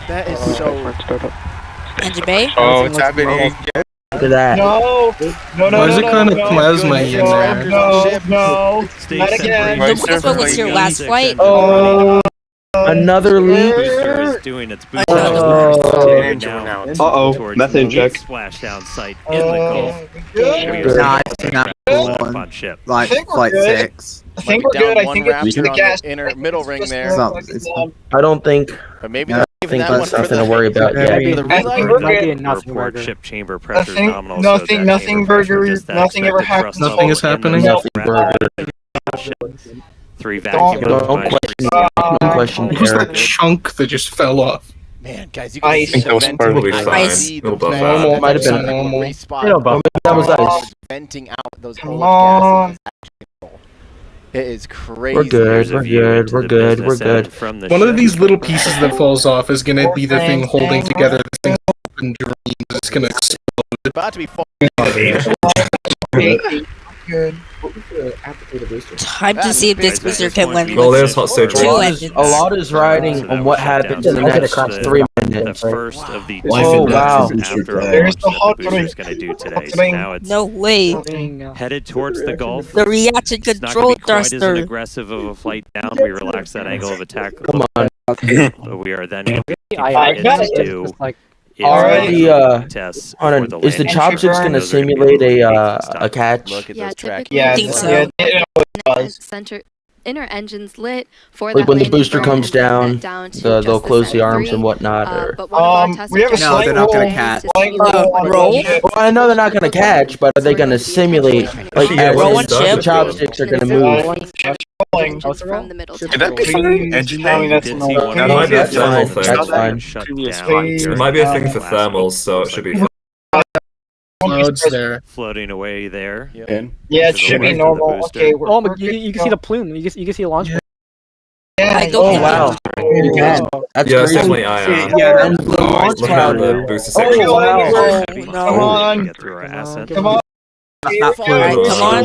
That is so. Engine bay. Oh, it's happening. Look at that. No. Why is it kind of plasma in there? No. Not again. The plasma was your last flight. Oh, another leak. Booster is doing its boost Uh-oh. Methane check. Splashdown site in the Gulf. On ship. Like flight 6. I think we're good. I think it's the gas. Inner middle ring there. I don't think. But maybe I think that's nothing to worry about yet. Report ship chamber pressure nominal. Nothing burger. Nothing ever happens. Nothing is happening. Nothing burger. 3 vacuum. Don't question. Who's that chunk that just fell off? Man, guys, you can see that was probably fine. Normal might have been normal. That was ice. Venting out those old gases. It is crazy. We're good. We're good. One of these little pieces that falls off is gonna be the thing holding together the thing in dreams. It's gonna explode. It's about to be falling. Good. Time to see if this booster can win. Well, there's hot stage. Two A engines. lot is riding on what happens in the next 3 minutes. The first of the Oh, wow. There's the hot ring. going to do today. So now it's No way. headed towards the Gulf. The reaction It's not control going to be quite as thruster. aggressive of a flight down. We relax that angle of attack. Come on. But we are then going to do Already, tests. Hold on. Is the chopsticks gonna simulate a catch? Look at Yeah, those track. typically Yeah, think so. Center inner engines lit for Like that when the landing booster burn comes and bring that down, to they'll just close the set arms three. and whatnot. Or... But one of our test We have a objectives slight is roll. to Slight see roll. Well, I know they're not gonna catch, but are they gonna simulate? Like Yeah, as roll the and chip. chopsticks are gonna move. from the middle. Could that be something? Engine bay? That might be a That's fine. thermal That's thing. fine. It might be a thing for thermals, so it should be fine. Clouds there. Floating away there. Yeah, it should be normal. Okay, Oh, but you can see the plume. You can see a launch. I don't Oh think wow. That's Yeah, it's crazy. definitely IR. And the launch Look at cloud. the booster section. Oh wow. Come on. Get through our asset. Come on. Alright, come on.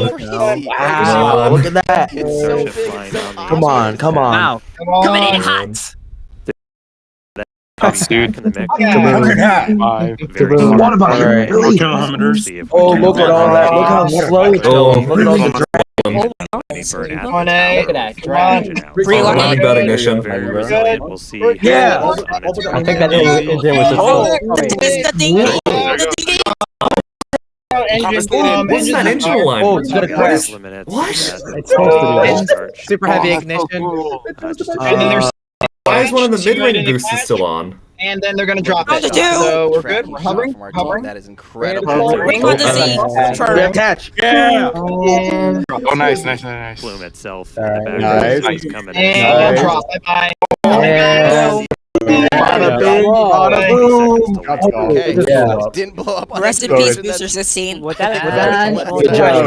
Wow. Look at that. It's so big. Flying It's so down the Come on. Come on. Wow. Come on. Coming in hot. Dude. In the mix. What about Alright. Kilometers. See if Oh, we look can at all that. Look how slow it's going. Look at all the drag. any burn Come on, A. Look at that. Come on. Running bad ignition. Very resilient. We'll see. Yeah. I think that engine was just. Oh, this is the thing. What's that engine line? Oh, it's gonna crash. What? It's supposed to be super heavy ignition. And then there's Why is one of the mid-range boosters still on? and then they're gonna drop How'd it. you do? So we're good. We're hovering. From our Hovering. That is incredible. We want to see We have for catch. Yeah. Oh, nice. Plume itself in the back. Nice. Is coming And in. drop. Bye And bada bing, bada boom. Okay. Yeah. Didn't blow up on rest in us. peace, Booster 16. With that, Good job.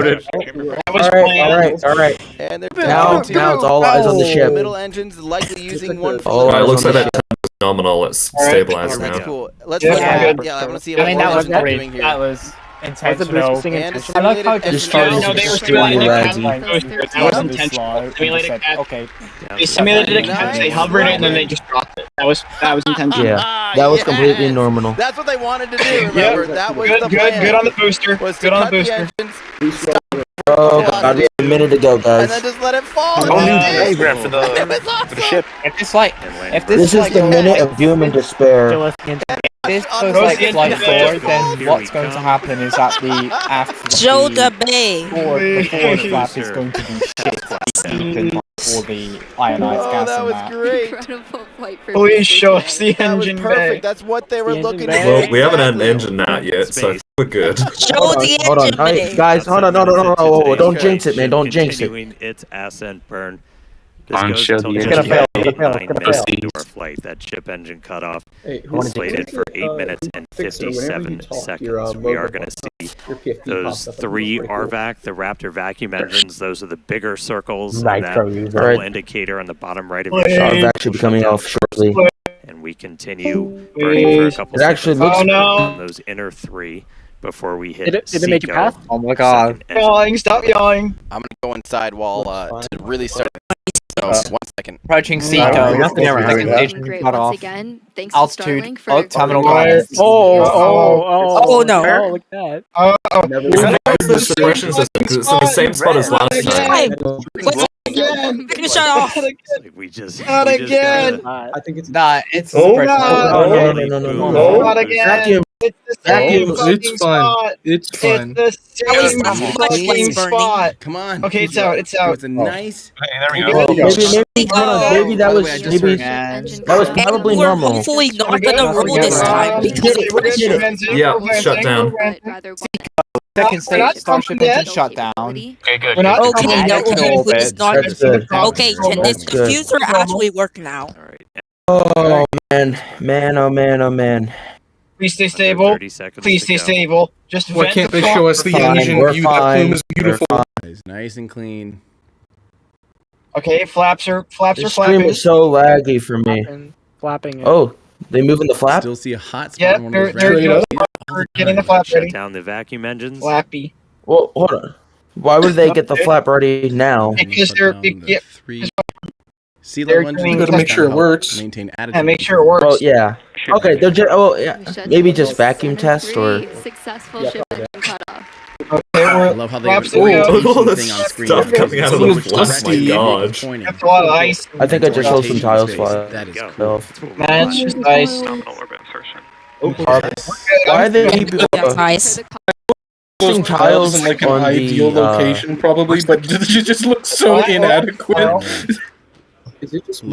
All right. And they're Now it's all eyes on the ship. Middle engines likely using one. All Alright, eyes looks on like the that time was nominal. It's stabilized That's now. cool. Let's Yeah, look at good. yeah, I want to see I what mean, more that was engines are great. doing here. That was intentional. And I like how it simulated just started No, they were just simulating really a laggy. catch. That was intentional. Simulated a catch. Okay. They simulated a catch. They hovered it and then they just dropped it. That was intentional. Yeah, that was completely Yes. normal. That's what they wanted to do. Yep. Remember, that was the Good. plan. Good on the booster. Was to Good on cut the the booster. engines Oh god, we have a minute to go, and then guys. just let it fall. Oh, and new they did. diagram for It was the awesome. ship. If this like, if This is the minute of doom and despair. this goes like flight forward, then what's going to happen is that the aft Show the bay. the forward flap is going to be shit deep for the ionized Oh, gas that in was that. great. Incredible flight for Please Booster show us 10. the That was engine bay. perfect. That's what they were The looking engine for. bay. Well, we haven't had an Exactly. engine nat yet, so I think we're good. Show the Hold on, engine guys, bay. hold on, no, don't jinx it, man, don't jinx it. Continuing its ascent burn. This On goes ship, until it's just gonna fail, it's gonna fail, 9 it's gonna minutes fail. into our flight. That ship engine cut off. Hey, Was slated for 8 minutes and 57 seconds. We are going to see those 3 RVAC, the Raptor vacuum engines. Those are the bigger circles. And that little Right. indicator on the bottom right of your Our shot. back should be coming off shortly. And we continue burning for a couple It actually seconds looks- on those inner 3 before we hit Did it make it Seco. past? Oh my god. Second engine. Yawing, stop yawing. I'm gonna go inside while to really start So 1 second. Approaching No, Seato. nothing ever happened. Station Great cut once off. again. Thanks Altitude. to Starlink for Terminal Wire. guidance. Oh no. Oh, look at that. Where's the suppression system? Because it's in the same spot as last time. Shut off. We just Not we just again. gotta- I think it's Nah, it's Oh, suppression. no. Not again. Vacuum. It's the same Vacuum. fucking It's fun. spot. It's It's fun. the same Come on. fucking It's burning. spot. Come on. Okay, it's out. It's It out. was a nice. Hey, there we We're go. good. Maybe hold on, maybe that By the was way, I just maybe heard- that was probably And we're normal. hopefully We're not good. gonna We're roll good. this time because We're good. Yeah, We're good. shut down. Second stage, Starship engine shut down. Okay, good. We're not good. Okay, Add no, it to can you orbit. please not? That's good. Okay, can this Good. diffuser actually work now? All right. Oh man, oh man, oh man. Please stay Under stable. 30 seconds Please to stay go. stable. Just Why vent can't the they show us the Fine, engine we're view? That fine. plume is beautiful. Nice and clean. Okay, flaps are This stream flapping. is so laggy for me. Flapping. Oh, they moving the flap? Still see a hot spot Yeah, in one of those they're rounds. We're getting the flap Shut ready. down the vacuum engines. Flappy. Well, hold on. Why would they get the flap ready now? Because Shut they're down big. the Yeah, three sea they're level engines. doing- You gotta make sure it Help works. Maintain attitude. and make sure it works. Oh yeah. Okay, they're just yeah. Maybe just vacuum test or Successful ship engine cutoff. Okay, I we're love how they flaps have are the good. Look at all rotation this thing on screen. stuff coming out of the It's flap. dusty. My god. Pointing. That's a lot of ice. I think I just saw some Rotation tiles space. fly. That is Go. cool. That's what we Man, want. it's just ice. Nominal orbit insertion. Why are they keeping That's nice. Those tiles tiles in like an on the, ideal location, probably, but it just looks so Well, inadequate.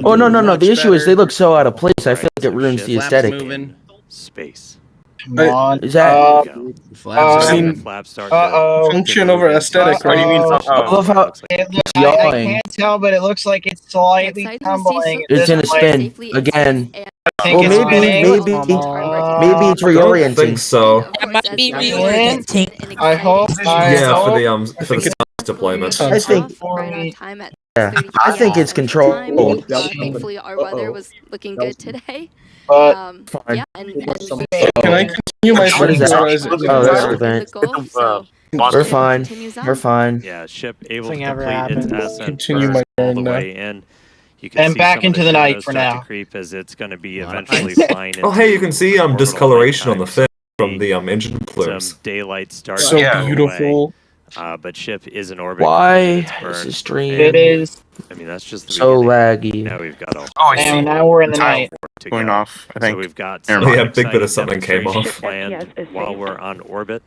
Oh no! The issue is they look so out of place. I feel like it ruins the Flaps aesthetic. moving. Space. Come on. Is that- There you go. Flaps I are mean, moving. Flaps start Uh-oh. Function over aesthetic, right? I love how It looks, It's I yawing. can't tell, but it looks like it's slightly Exciting to see tumbling. so- at It's this in a point. spin again. I think Well, it's maybe- spinning. maybe it's I don't reorienting. think so. That might be Again? reorienting. I hope. Yeah, for the Starlink deployment. I think yeah, I think it's controlled. Thankfully, our weather was looking good today. But Fine. Yeah, and Can I continue my What is that? stream? Oh, that's the the vent. goal, so We're ship fine. continues on. We're fine. Yeah, ship able to Nothing ever complete its happens. ascent Continue burn my all turn the now. way in. You can And see back some of into the the night shadows for start now. to creep as it's going to be Lot of eventually ice. flying. Oh hey, you can see orbital discoloration on the nighttime. fin from the engine plumes. Some daylight starts So to go away. beautiful. But ship is in orbit. Why It's is burned. the stream it is. I mean, that's just the so beginning. laggy? Now we've got all Oh, I see. And now we're in the Tile night. to going go. off, I So think. we've got Never some mind. Yeah, big bit of exciting something came demonstration off. planned while we're on orbit.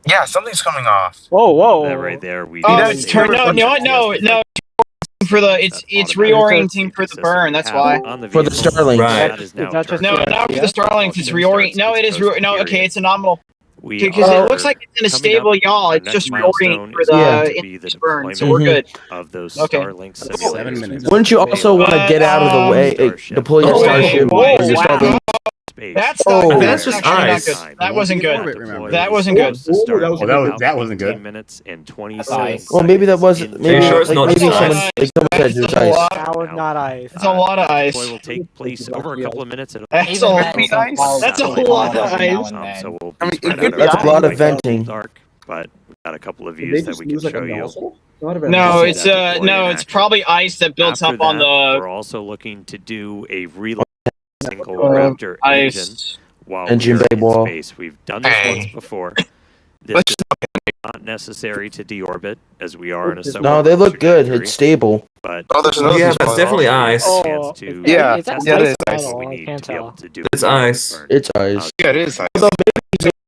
Yeah, something's coming off. Whoa. That right there, we Oh, did it's see turn. it. No. For the it's reorienting for the burn. That's why. For the Starlink. Right. That is now Is that just turned No, on. not for the Starlink. It's reorient. No, it is. No, okay, it's a nominal. We Because are it looks like it's in a coming stable up. yaw. Our It's next just milestone reorienting for is the going to be the increased burn. So we're deployment good. of those Okay. Starlink 7 simulators. minutes. Wouldn't you also want to get out of the way, deploy your Oh, Starship? whoa, or your wow. Starlink? Space. That's Oh, not. that's just actually not ice. good. That wasn't good. Orbit, remember. That wasn't good. that wasn't good. 15 minutes and 20 That's seconds. ice. Well, maybe that wasn't. Are you Maybe sure it's not maybe just someone ice? like someone said it was That's a ice. lot. That was not ice. It's a lot of ice. Deploy will take place over a couple of minutes. It'll That's a lot. That's a lot of ice. So we'll I mean, be spread it could out be That's a over lot the of venting. Dark, but we've got a couple of views that we can show you. No, it's That deploy no, in it's action. probably ice that builds After up on that, the We're also looking to do a reload single Raptor engine ice. while Engine we're bay in wall. space. We've done this Hey. once before. This is not necessary to deorbit as we are in a No, they look good. It's stable. But Oh, there's another Yeah, spot that's definitely off. ice. Oh, to Yeah, it's yeah, ice it is ice. metal, we I need can't to be able tell. to do It's a ice. burn. It's ice. Yeah, it is ice.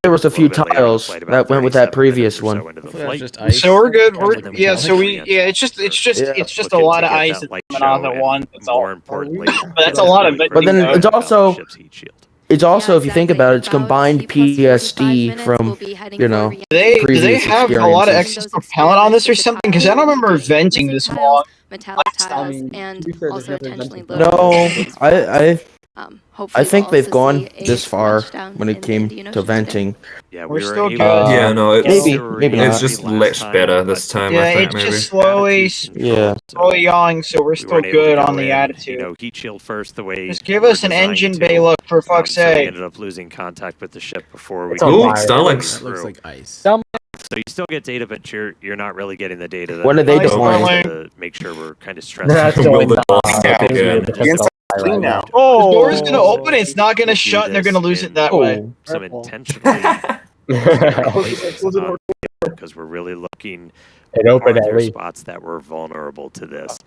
There was a few little bit later on the tiles flight, about that went with that 37 previous minutes or so one. into the Hopefully flight. that's just ice. So we're good. We're Cover them yeah. So we all. yeah. It's just Yeah. a Looking lot to of get ice that light that's coming off show at and once. That's all. more importantly, But that's a lot of it. But then it's also- ship's heat shield. It's also, Yeah, if you think exactly. about it, it's About combined T plus 45 PSD minutes, from we'll be heading you for know, re- Do they previous have a lot of experiences. excess propellant on this or something? Because I don't remember venting this long. metallic tiles and also intentionally loaded. No, I Hopefully think we'll they've also gone see a this far splashdown when it in came the Indian to Ocean today. venting. Yeah, We're we were still able good. Yeah, no, it's Maybe, maybe it's not. just lit better this time. Yeah, I think it's maybe. just slowly, Yeah. slowly yawing, so we're still good on the attitude. You know, heat shield first the way. Just give us an we're designed engine to. bay look, for fuck's So we sake. ended up losing contact with the ship before we. It's on could Ooh, fire. Starlinks. That looks like ice. So you still get data, but you're not really getting the data. When are they deploying? To make sure we're kind of stressed. That's going again. Now. The door is gonna open, it's not gonna shut, and they're gonna lose it that way. Some intentionally because we're really looking at spots that were vulnerable to this.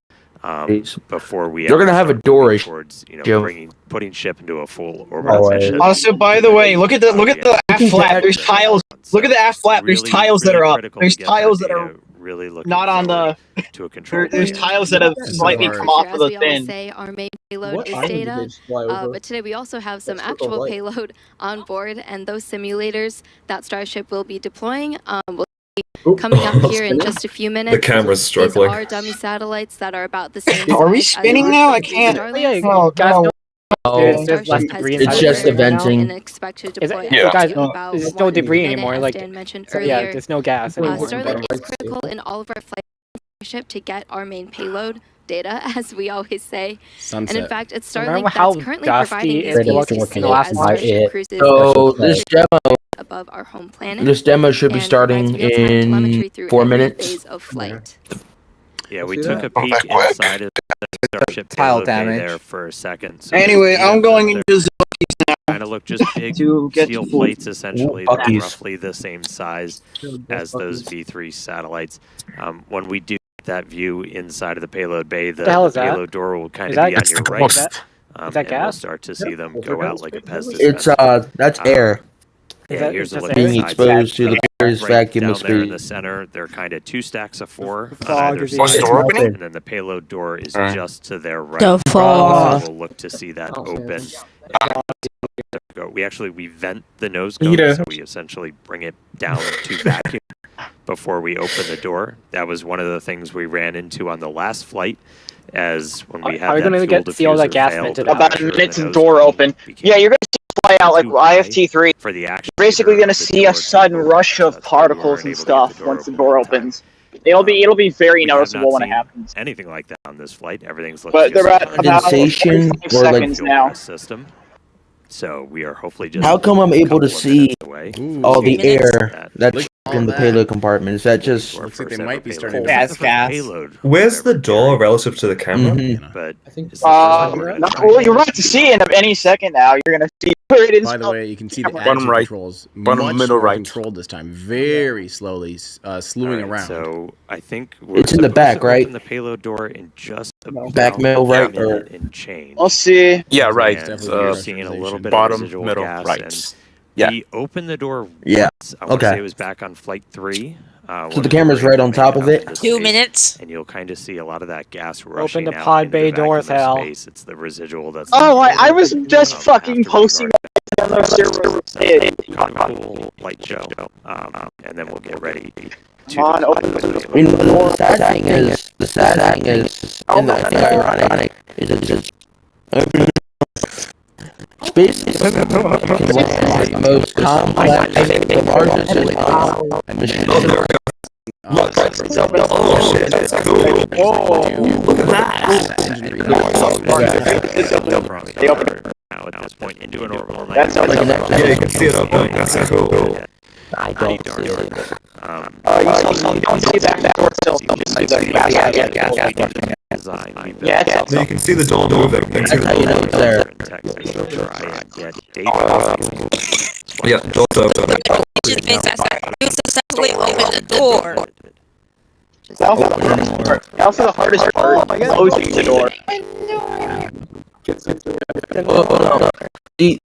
Before we They're gonna have a door towards putting ship into a full orbital mission. Also, by the way, look at the aft flap. There's tiles. Look at the aft flap. There's tiles that are up. There's tiles that are really not on the. There's tiles that have slightly come off of the thing. Say our main payload is data, but today we also have some actual payload on board, and those simulators that Starship will be deploying will be coming up here in just a few minutes. The camera's struggling. These are dummy satellites that are about the same. Are we size as spinning our now? I Starlink can't. Starlink. Oh, God. There's less debris inside. It's just the venting. And expect to deploy Guys, about there's no 1 debris minute, anymore. as Like, Dan mentioned so, earlier. yeah, there's no gas anymore. Starlink is critical in all of our flight ship to get our main payload data, as we always say. Sunset. And in fact, it's Remember Starlink how that's currently dusty providing it these looked views in the last as night? Starship cruises So this demo, above our home planet. this demo should be and starting provides real-time in telemetry through 4 every minutes. phase of flight. Yeah, we took a peek inside of the Starship Tile payload bay damage. there for a second. So Anyway, I'm going into kind of look just big to get steel to plates, essentially. They're Buckies. roughly the same size as those V3 satellites. When we do that view inside of the payload bay, the hell is that? payload door will kind Is of that- be on your right. Is that And we'll gas? start to see them go out like a Pez It's dispenser. that's air Yeah, here's a just look being inside. exposed to the Earth's Right vacuum down of there in the space. center, they're kind of 2 stacks of 4 on Fog either is side. the door opening? And then the payload door is Alright. just to their right. The fog. So we'll look to see that open. We vent the nose Need cone, a- so we essentially bring it down to vacuum before we open the door. That was one of the things we ran into on the last flight, as when we had Are we that gonna fuel get to see all that diffuser gas fail, vented the out? about a pressure in minute the to nose door cone open. became Yeah, you're gonna see it play out like too high IFT-3. for the action. Basically, leader gonna of the see door a to sudden open, rush so of that's why we weren't particles and able to get stuff door once the open door in time. opens. It'll be very We have noticeable not when it seen happens. anything like that on this flight. Everything's But looking they're at about Sensation 45 or, like, seconds now. system. So we are hopefully just. How come I'm a able to couple of see minutes away. all the air That- that's in the payload compartment? Is that just? Looks like they First might ever be payload. starting to- Gas, gas. Payload Where's the ever door carried. relative to the camera? Mhm. But I think it's the first time we're gonna try Well, you're about to see it in any second now. You're gonna see where it is. By the way, you can see the Bottom attitude right. controls Bottom much middle more right. controlled this time, very slowly, slewing Alright, around. So I think we're It's in the supposed back, to right? open the payload door in just about Back middle a right, minute or- and change. I'll see. Yeah, right. And Definitely you're the seeing a little pressurization. bit Bottom, of residual middle, gas. right. And Yeah. we opened the door Yeah. once. I want to Okay. say it was back on flight 3. So when the we camera's were right on able to top make of it it? out into 2 space. minutes. And you'll kind of see a lot of that gas rushing the out pod into bay the vacuum doors, of Hal. space. It's the residual that's. Oh, I was just after fucking we posting guard on the server. cool light show, and then we'll get ready. Come on, open the I mean, the sad thing is, and I think ironic is it just open space is the most complex, the largest machine. Oh shit, that's cool. Look at that. They open it. Now at this point into an orbital. That's night. like Yeah, you can see it open. That's cool. I don't see it. you don't see that door still. You just see the gas. Design. Yeah, it's So you can see the door moving. You can see That's how you know it's there. Yeah, door's open. Just basically, you successfully opened the door. Also the hardest part, closing the door. See,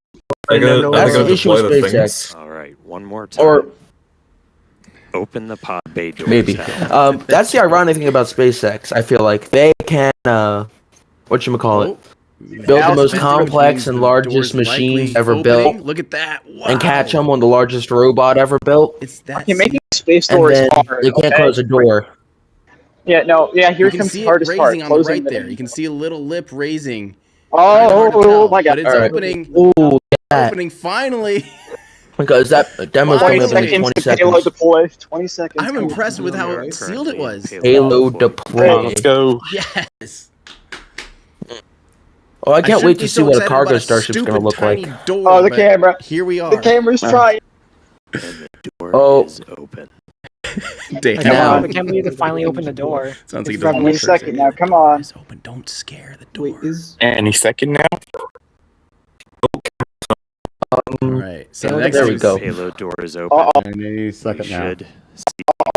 I gotta that's the issue deploy with the SpaceX. things. All right, one more time. Or Open the pod bay door. maybe. That's the ironic thing about SpaceX. I feel like they can, whatchamacallit, build the most complex and largest machines ever built, Look at that! Wow. and catch them on the largest robot ever built, It's that. Okay, making a space and door is then hard. they can't okay? close a door. Yeah, no, yeah, here You can comes see the it hardest part, raising on the closing right the there. You can see a little lip raising. Oh my god. But it's Alright. opening. Ooh, that. Opening finally. Because that demo's coming 20 up in seconds 20 to payload seconds. deploy. 20 seconds. I'm impressed with how sealed it was. Payload deploy. Let's go. Yes. Oh, I can't shouldn't wait be to see so what a excited cargo about starship's stupid gonna look tiny like. Door, Oh, the but camera. Here we are. The camera's trying. And the door Oh. is open. Damn. Now. I can't believe they finally opened the door. Sounds like It's it doesn't Any second now, come on. It's open. Don't scare the door. Any second now? Alright, so there we go. Payload door is open. Any second now. Should see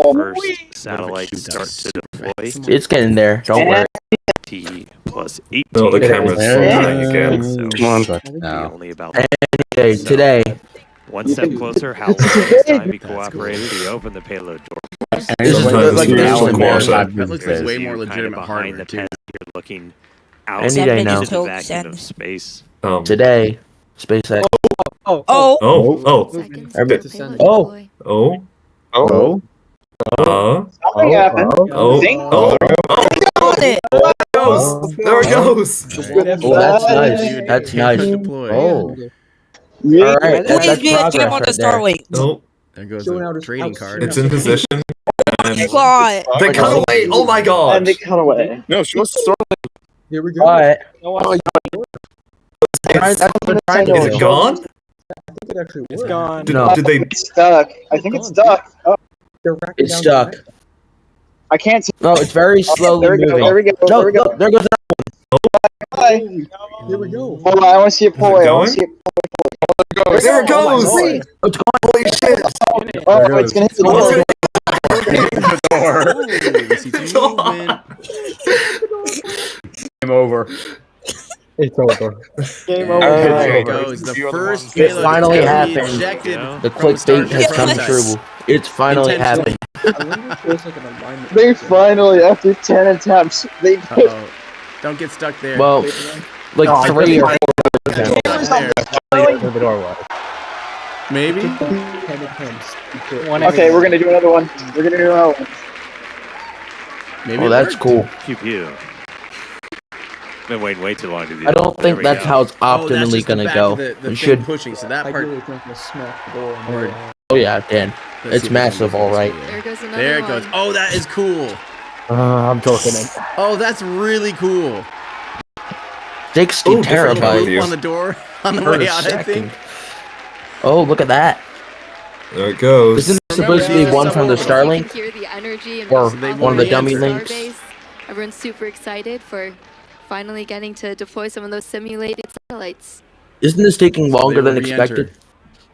the first satellite start to deploy. It's getting there. Don't worry. T plus 18. No, the camera's dying again. So Come on. should be only about Any day today. one step closer. How long is time he cooperated? He opened the payload door. This is like that looks like way more legitimate behind hardware the too. pen. You're looking out Any day now. into the vacuum of space. Today. SpaceX. Oh. Seconds Oh. until payload Oh. deploy. Oh. Something happened. Zing. There it goes. Oh, that's nice. That's nice. Oh. Yeah. All right. That's Please progress jam on the right there. Starlink. Oh, There goes the trading card. it's in position. And God. they cut away. Oh my god. And they cut away. No, she wants to start. Here we All right. Is it gone? It's gone. Did they? It's stuck. I think it's stuck. Oh, It's stuck. I can't see. No, it's very slowly There we go. moving. There we go. No, There we go. look, there goes. Hi. Here we go. Hold on, I want to see it pull away. I want to see it There it goes. It's gone. Holy shit. Oh, it's gonna hit the door. Game over. It's over. Game over. over. There it goes. The first It payload finally to be happened. ejected The from clickbait has come Starship. true. It's finally happened. They finally, after 10 attempts, they did. Uh-oh. Don't get stuck there. Well, like 3 or 4 The door was. Maybe? Okay, we're gonna do another one. We're gonna do another one. Maybe Oh, that's cool. Pew pew. Been waiting way too long to do I that. don't think that's how it's Oh, that's optimally just the gonna back go. of the We thing should. pushing, so that part. Or- Oh yeah, Dan. let's It's see if we can massive, do all this right. video. There goes another There it one. goes. Oh, that is cool. I'm talking it. Oh, that's really cool. 60 Ooh, different terabytes view. On the door on the per way out, I second. think. Oh, look at that. There it goes. Isn't it supposed to be one from the You Starlink? can hear the energy and Or response one of the from dummy links? Starbase. Everyone's super excited for finally getting to deploy some of those simulated satellites. Isn't this taking longer They than will re-enter. expected?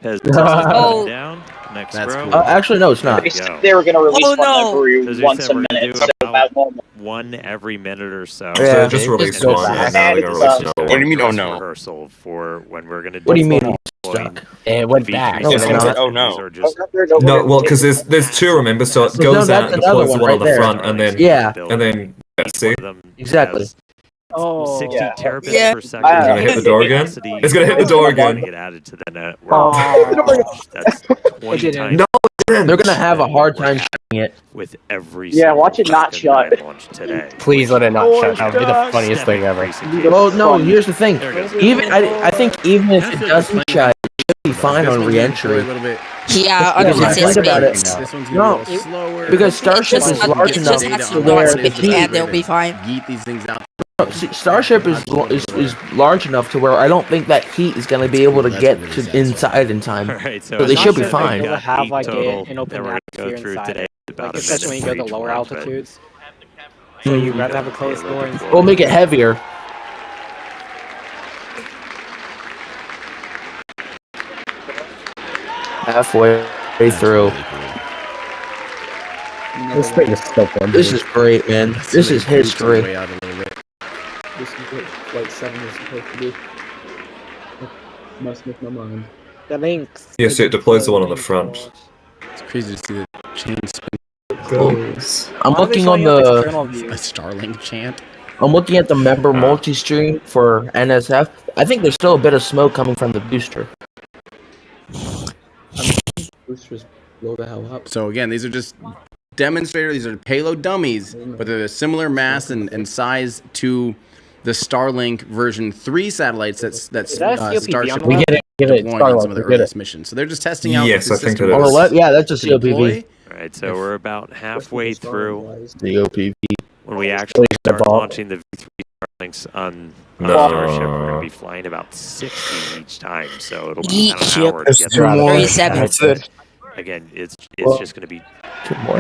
Has Oh. down. Next That's row. cool. Actually, no, it's not. They said they were gonna release Oh, one no. every As we once said, a we're gonna minute, do so about about normal. one every minute or so. So Yeah. they just released And one, and this now they're is gonna release just another What do you one. mean, oh dress no? rehearsal for when we're gonna What do you mean deploy it's stuck? It went back. No, Yeah, it's someone not. said, oh no. Or just No, well, because there's two, remember? So it No, goes that's out and another deploys the one one right on the there. front, and then Yeah. see, Exactly. Oh. 60 Yeah. terabits Yeah. per second. It's gonna hit the door again? Capacity. It's gonna hit the door again. Get added to the network. Oh. That's 20 didn't. times. No, They're gonna have a hard time shutting it. With every Yeah, watch it not single shut. rocket launch today. Please let it not shut. That would be the funniest thing ever. Well, no, here's the thing. There it goes. Even I think even if it doesn't shut, it should be fine on A re-entry. little bit. Yeah, Because under if you think about it, This one's gonna No, be a little slower. because Starship Just- is large it enough just has to to where launch the it heat. and they'll be fine. Yeet these things out. See, Starship is large enough to where I don't think that heat is going to be able to get to inside in time. All right, so So they should be we've fine. got Have, 8 like, total an open that we're gonna go atmosphere through inside today. it. About Like, a especially when minute you go for to each lower one, but altitudes. So you'd rather have a closed door. We'll make it heavier. Halfway through. This thing is so fun. This is great, man. This is history. Way out a little bit. This is what Flight 7 is supposed to be. Must make my mind. The links. Yeah, so it deploys the one on the front. It's crazy to see the chain spin. Goes. I'm looking on A the. Starlink chant. I'm looking at the member multi-stream for NSF. I think there's still a bit of smoke coming from the booster. Boosters blow the hell up. So again, these are just demonstrators. These are payload dummies, but they're a similar mass and size to the Starlink version 3 satellites that's Starship We get it. Get it. deploying on some of the Starlink. We get earliest it. missions. So they're just testing out. Yes, the I think system it Oh, is. what? Yeah, that's a to deploy. COPV. All right, so we're about halfway through COPV. when we actually start ball. launching the V3 Starlinks on No. Starship. We're going to be flying about 60 each time, so it'll be Yeet about an ship. hour to get Two through. more. 37. That's it. again, it's just going to be 2 more.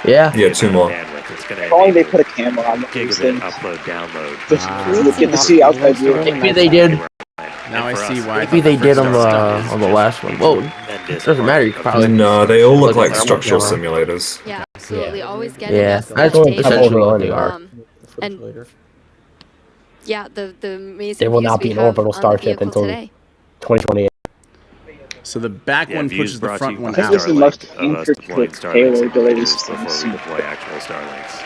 Yeah. Yeah, 2 more. It's going to Probably they put a camera on these gigabit things. upload download. You get to see outside view. Maybe they did. Now I see why. Maybe they did on the last one. Whoa, it doesn't matter. You could probably. No, they all look like structural simulators. Yeah, absolutely. Always get Yeah, an that's essentially what they are. And yeah, the amazing They will views not be we an have orbital on the starship vehicle until today. 2028. So the back one pushes the front one This out. is the most of us deploying intricate payload delays before we deploy actual Starlinks.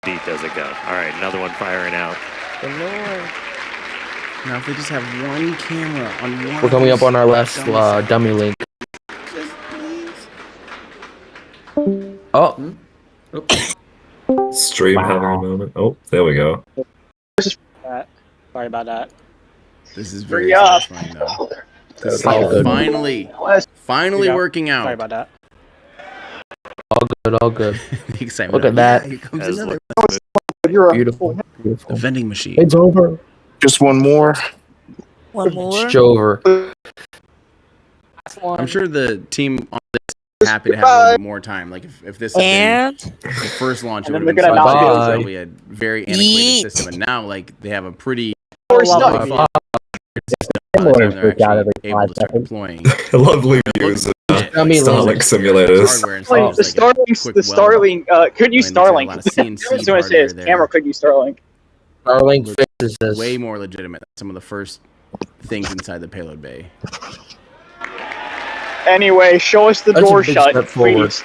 Deep does it go. All right, another one firing out. Now if they just have one camera on one. We're coming up on our last dummy link. Oh. Stream having a moment. Oh, there we go. Sorry about that. This is very satisfying though. This is finally working out. Sorry about that. All good, all good. The excitement. Look at that. Here comes another Beautiful, beautiful. vending machine. It's over. Just one more. One more. It's over. I'm sure the team on this is happy to have a little bit more time. Like if this had been the first launch, it would have been probably a very antiquated system, and now like they have a pretty able to start deploying. Lovely views of Starlink simulators. The Starlink, could use Starlink. I was going to say his camera could use Starlink. Starlink fixes this. Way more legitimate than some of the first things inside the payload bay. Anyway, show us the door shut, please.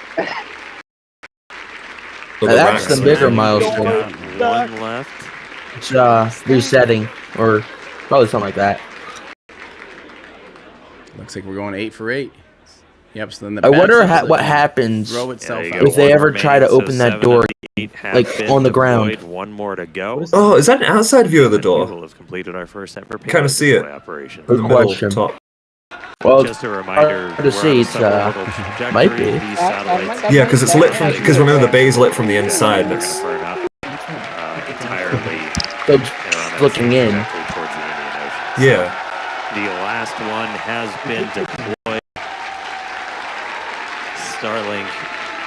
That's the bigger milestone. One left. It's resetting, or probably something like that. Looks like we're going 8 for 8. Yep. So then the I wonder what happens if they ever try to open that door, like on the ground. One more to go. Oh, is that an outside view of the door? People have completed our first ever Kind of see it. operation. Good question. Top. Well, Just a reminder, hard to see. It's might be. Yeah, because it's lit from. Because remember, the bay's lit from the inside. And it's entirely looking in. towards the Indian Ocean. Yeah. The last one has been deployed. Starlink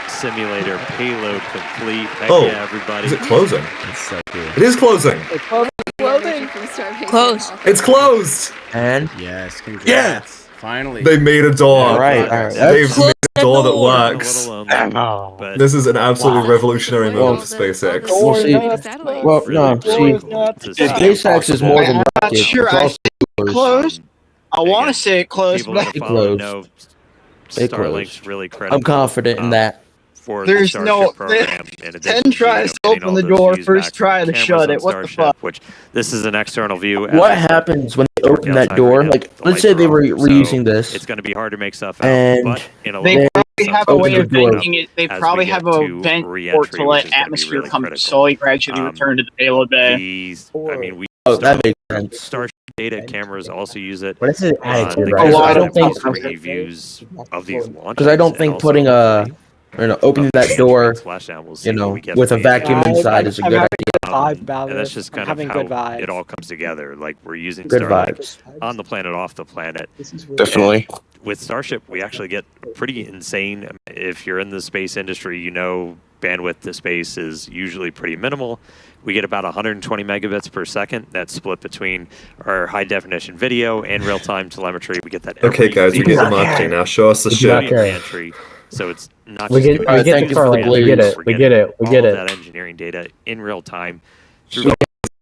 simulator payload complete. Heck yeah, everybody. Is it closing? It's so cool. It is closing. Close. It's closed. And yes, congrats. Yes. Finally. They made a door. All right. They've made a door that works. But This is an absolutely revolutionary move for SpaceX. We'll see. Well, no, see, SpaceX is more than rocket. Sure, It's also closed. I want to say it closed, people but that follow closed. know It Starlink's closed. really credible. I'm confident in that. For There's the no- Starship program, in addition 10 tries to getting open all the those door, views first back try from to cameras shut on it. What the Starship, fuck? Which this is an external view. What happens when they open that door? Like, let's say they were reusing this, It's going to be hard to make stuff out, and but in a They lot probably have a open way the of door. venting it. They as probably we have get a to vent port re-entry, to which let is gonna be atmosphere really come critical. slowly, gradually return to the payload bay. These, I mean, we Oh, that makes sense. Starship data cameras also use it. What is it? They Right? get I don't think- 3D views of these launches. Because I don't and think also putting opening that door, splashdown, we'll see you know, what we get with a from the vacuum engine. inside is a good idea. And that's just kind of how it all comes together. Like we're using Good Starlink vibes. on the planet, off the planet. Definitely. With Starship, we actually get pretty insane. If you're in the space industry, you know bandwidth to space is usually pretty minimal. We get about 120 megabits per second. That's split between our high definition video and real time telemetry. We get that. Okay, every guys, we get the marketing now. Show us the shit. entry. So it's not We just get, doing we get thank the you for the Starlink. We get it. We're We getting get it. We all get of it. that engineering data in real time. Through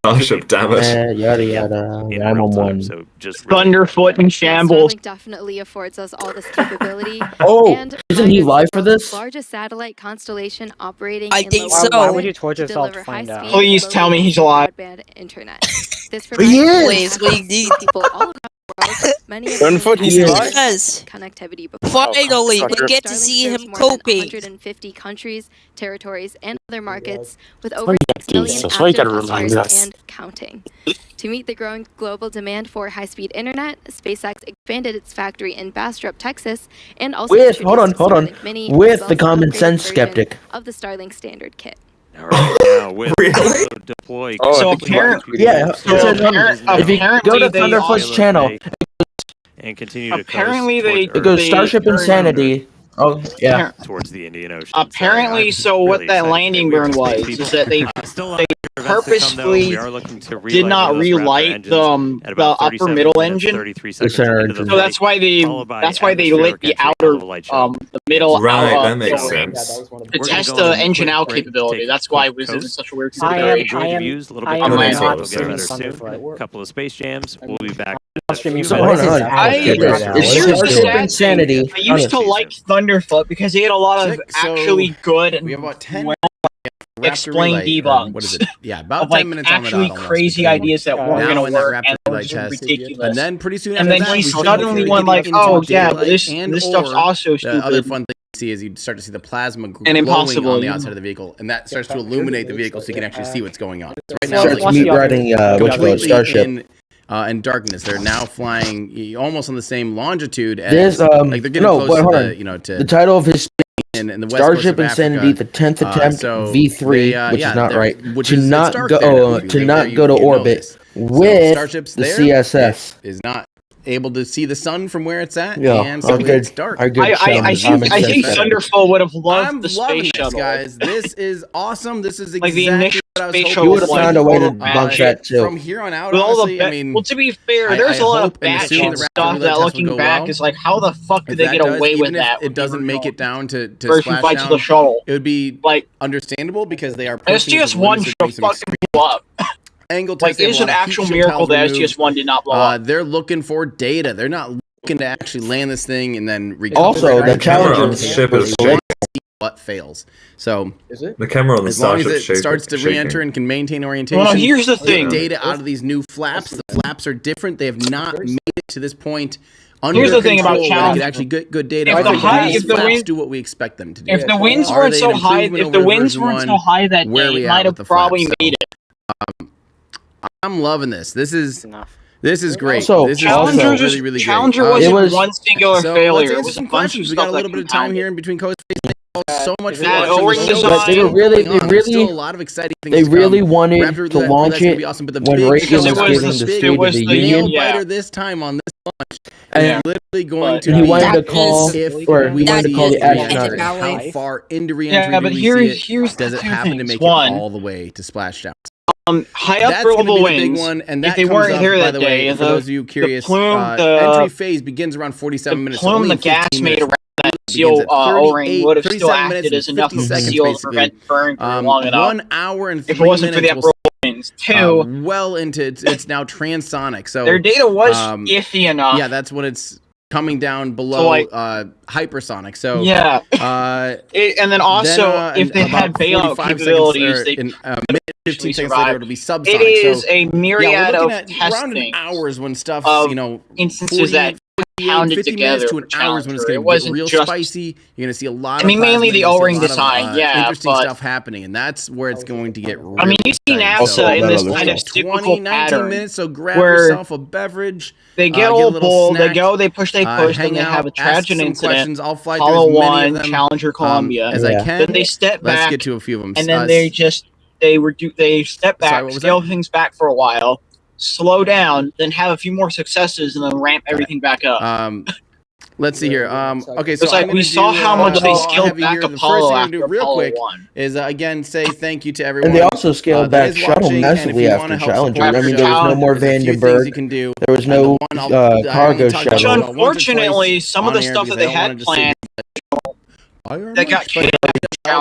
Starship, damn it. Yada yada. in I'm real on time. one. So just really Thunderfoot in shambles. Starlink definitely affords us all this capability. Oh, and isn't he China's live for this? Largest satellite constellation operating I in think low so. Why orbit would you torture to yourself to deliver find out? high-speed, Please tell me he's alive. broadband internet. This He provides is. Please, we need people all around the world, many of Thunderfoot, whom he's have alive? Yes. connectivity before. Finally, we Starship. get to Starlink see serves him more than coping. 150 countries, territories, and other markets with over 6 million Jesus, why you active gotta remind customers us? and counting. To meet the growing global demand for high-speed internet, SpaceX expanded its factory in Bastrop, Texas, and also With- hold on, introduced hold on. Starlink Mini, With as well the as an common upgraded sense version skeptic. of the Starlink standard kit. All right, now with Really? deploy. Oh, So I think apparently, Yeah, so if you go to apparently they Thunderfoot's also- channel, and continue to apparently coast they towards It goes they Starship Insanity. Oh yeah. towards the Indian Ocean. Apparently, so what that landing burn was is that they purposefully did not relight the upper middle engine. So that's why they lit the outer the middle Right, out that makes sense. to test the engine out capability. That's why it was in such a weird configuration. A couple of space jams. We'll be back. Insanity. I used to like Thunderfoot because he had a lot of actually good and explained debugs. What is it? Yeah, about 10 like minutes on the actually dot. crazy ideas that weren't Now going in to that work and Raptor were light just test, ridiculous. and then pretty soon And after then that, he we suddenly started went like, getting "Oh into yeah, daylight this stuff's also the stupid." other fun thing you see is you start to see the plasma And glowing impossible. on the outside of the vehicle, and that starts to illuminate the vehicle so you can actually see what's going on. So right now, Starts like, meat riding completely Starship. in darkness. They're now flying almost on the same longitude There's as like they're getting close to the, to the title of his in the west Starship coast of Insanity, Africa. the 10th attempt So V3, they, which is not they're- right, which to is- it's not dark go there now, if to you live not there, go to you know orbit this. with Starship's the there, CSS. is not able to see the sun from where it's at, Yeah, and so it's dark. I think Thunderfoot would have loved the space shuttle. Guys. This is awesome. This is Like the exactly initial what I was space hoping shuttle You would have was found a way to full of debunk bad that shit. too. From here on out, With all honestly, the I mean, well, to be fair, I there's a lot hope of and assume batshit the Raptor stuff relay that test will looking go back well. is like, how the fuck did If they that get does, away with even if that? it doesn't make it down to version flights of the splashdown, shuttle. it would be like understandable because they are pushing STS-1 should have fucking blew up. Angle Like, tests, it's an actual miracle that STS-1 did not blow up. They're looking for data. They're not looking to actually land this thing and then Also, the Challenger on the ship is shaking. What fails? So the camera on the as long as Starship it starts to shaking. re-enter and can maintain orientation, Well, here's the thing. get data out of these new flaps. The flaps are different. They have not made it to this point. Here's the thing about Challenger, Challenger. get actually good data. If the high- if the flaps wind- do what we expect them to do. If the winds Are weren't they so an high, improvement if the over winds version weren't one? so high that Where are day, we it at might have with the probably flaps? made it. I'm loving this. This is great. Also, this is Challenger really, really great. Challenger wasn't one singular failure. It was a bunch questions. of We got stuff a little that bit of time compounded. here in between coast. So much for That watching O-ring the show. design- But they were really, There's still a lot of exciting things they to really come. wanted Raptor to Relay, launch that's gonna it be awesome, but the when big Reagan show was is giving the the big State of the Union. nail biter this time on this launch. And literally going to he be wanted to call, if or we he wanted to see call the it re-enter. astronaut. How far into re-entry Yeah, do but we here's see it? Does the it two happen to things. make One, it all the way to splashdown? High up That's gonna global be the winds. big one, and that if they comes weren't up, here by that the way, day, for those of you curious, entry phase begins around 47 minutes. So plume only the in gas 15 made minutes. around that Begins seal at O-ring would have still 37 minutes acted as and enough 50 of a seconds, seal to basically. prevent burn for long enough. 1 hour and 3 if it wasn't for the minutes. upper winds. Two, well into it's now transonic. So their data was iffy enough. Yeah, that's when it's coming down below So, like, hypersonic. So yeah. And then also, then, if they had bailout 45 capabilities, seconds, they in, 15 seconds survive. later, it'll be subsonic. It is so, a myriad yeah, we're of looking at around testing hours when stuff, of you know, instances that pounded 50 together minutes to an for hours when it's Challenger. going It to wasn't get real just- spicy. You're going to see a lot I mean, of mainly plasma, the you're gonna see a O-ring lot of, design, yeah, interesting but- stuff happening, and that's where it's going to get really I mean, you see exciting. NASA in this kind of 20, cyclical 19 pattern minutes, so grab where yourself a beverage. they get a all little bold, they snack, go, they push, then hang they out, have a ask tragic some incident. questions. I'll fly Apollo through as many 1, of them, Challenger, Columbia. as I can. Then they step Let's back, get to a few of them. and then they step back, Sorry, what was scale that? things back for a while, slow down, then have a few more successes, and then ramp everything back up. Let's see here. Okay, so It's like I'm gonna we saw do, how much they scaled heavy back here. The first Apollo thing I'm after gonna do real Apollo quick 1. is again say thank you to everyone. And they also scaled that back is shuttle watching, and if massively you after wanna help Challenger. support I mean, the there was no show, more there's a few things Vandenberg. you can do. There was no cargo Which shuttle. unfortunately, some of the stuff that they had planned that got changed.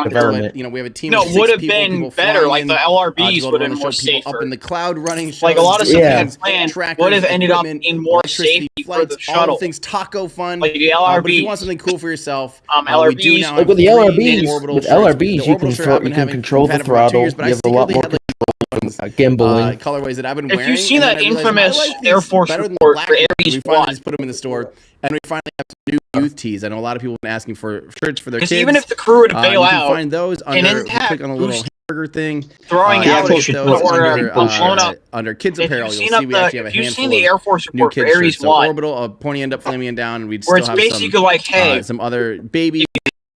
Development. You know, we have a team. No, of 6 would have people, been people better. flying Like in, the LRBs to would have run been the more show, people safer. up in the cloud running. Like a lot of stuff they had shows, planned trackers, would have ended up equipment, in more electricity, safety for the flights, all shuttle. the things taco fun. Like the But if you LRBs. want something cool for yourself, LRBs. we do now Like with the have 3 LRBs, orbital with ships. LRBs, The you orbital can shirt I've been having- control the had it for about 2 throttle. years, but I You have a lot secretly more had, like, gimbaling. colorways that I've been If wearing. you've seen and that then I realized, infamous I like these Air Force better than the report black for ones. Aries We finally 1. just put them in the store, and we finally have some new youth tees. I know a lot of people have been asking for shirts for their kids. Because even if the crew were to bail you can out, find those an under. If you intact click on a little boost hamburger thing. throwing you out can is get those blown up. under kids If apparel. you've You'll seen see we actually have a if you've handful seen the of Air Force new report for kids Aries shirts. So 1, orbital, pointy end up flaming down, and we'd where still it's have basically some, like, hey, some other baby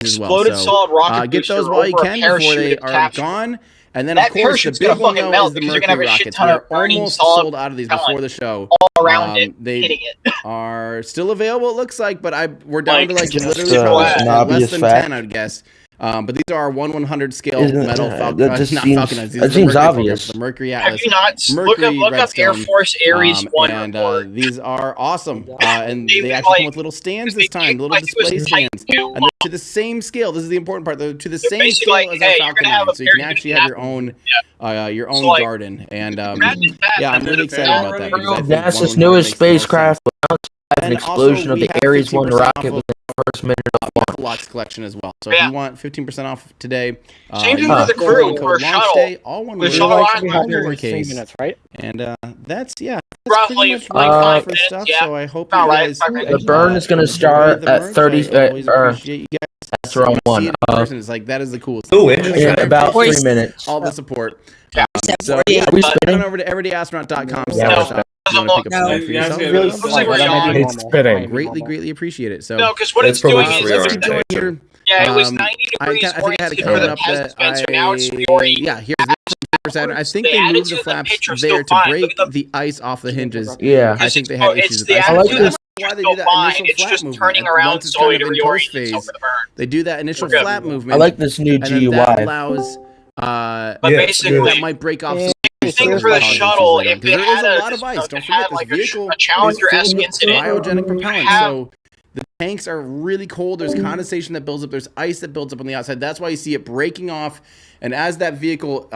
as well. exploded So solid rocket get booster those while you over a can before parachute they are attachment. gone. And then, that of course, parachute's the big gonna one, fucking though, melt is the because you're gonna have Mercury a shit rockets. ton We of are burning almost solid sold out of these before the show. all around it, They hitting it. are still available, it looks like, but we're down to like just, literally an probably less obvious than fact. 10, I'd guess. But these are our 1/100 scale Isn't- metal that just not seems- Falconets. These that are the seems Mercury obvious. programs, the Mercury Have Atlas, you not Mercury look up Air Redstone, Force Ares 1 and report? these are awesome. And They they look actually like- come with little stands this they time, look little like it was display tight stands, too. and they're to the same scale. This is the important part. They're to the same basically scale like, as hey, our you're Falcon gonna have 9, a so you can pair actually of have your own So, like, garden. And imagine that. yeah, I'm really excited about that because I think NASA's 1/100 newest makes the most spacecraft sense. will have an And explosion also, of we the have Ares 1 15% rocket off of within the first minute of launch. Locks collection as well. So Yeah. if you want 15% off today, Same you thing for the can crew code for launch shuttle. day, all one The word, shuttle all launch We have here in 3 lowercase. minutes, right? And that's pretty Roughly much like what I 5 got for minutes, stuff. yeah. So I hope All you right, guys The burn is going to start the at merch. 30. I always appreciate you guys. That's the wrong one. See it in person. It's like that is the coolest. Ooh, thing. interesting. In about 3 Appreciate minutes. all the support. Yeah. So Yeah, Are we head spinning? on over to everydayastronaut.com. Yeah, if you want to pick up some for yourself. Really Looks like slow. we're That might be on. normal. spinning. Might be Greatly, normal. greatly appreciate it. So No, because what It's it's doing probably is 3 it's hours join today, here. too. yeah, it was Um, 90 I degrees think I had it oriented coming for the up test that bed, so now it's reoriented. yeah, here's the Saturn. I think they added moved to the flaps picture, there still to fine. break Look at the ice off the hinges. Yeah. I think they had issues with the ice. I like attitude this. of the Why they picture's do that still fine. initial It's flap just movement. turning And around once it's slowly kind to of in post reorient itself phase, for the burn. they do that initial We're good. flap movement. I like this new and then that GUI. allows But Yeah, basically, that might break off some thing for the shuttle, if it there is had a lot of ice. Don't forget, like this vehicle a Challenger-esque is incident, cryogenic propellant. have- So the tanks are really cold. There's condensation that builds up. There's ice that builds up on the outside. That's why you see it breaking off. And as that vehicle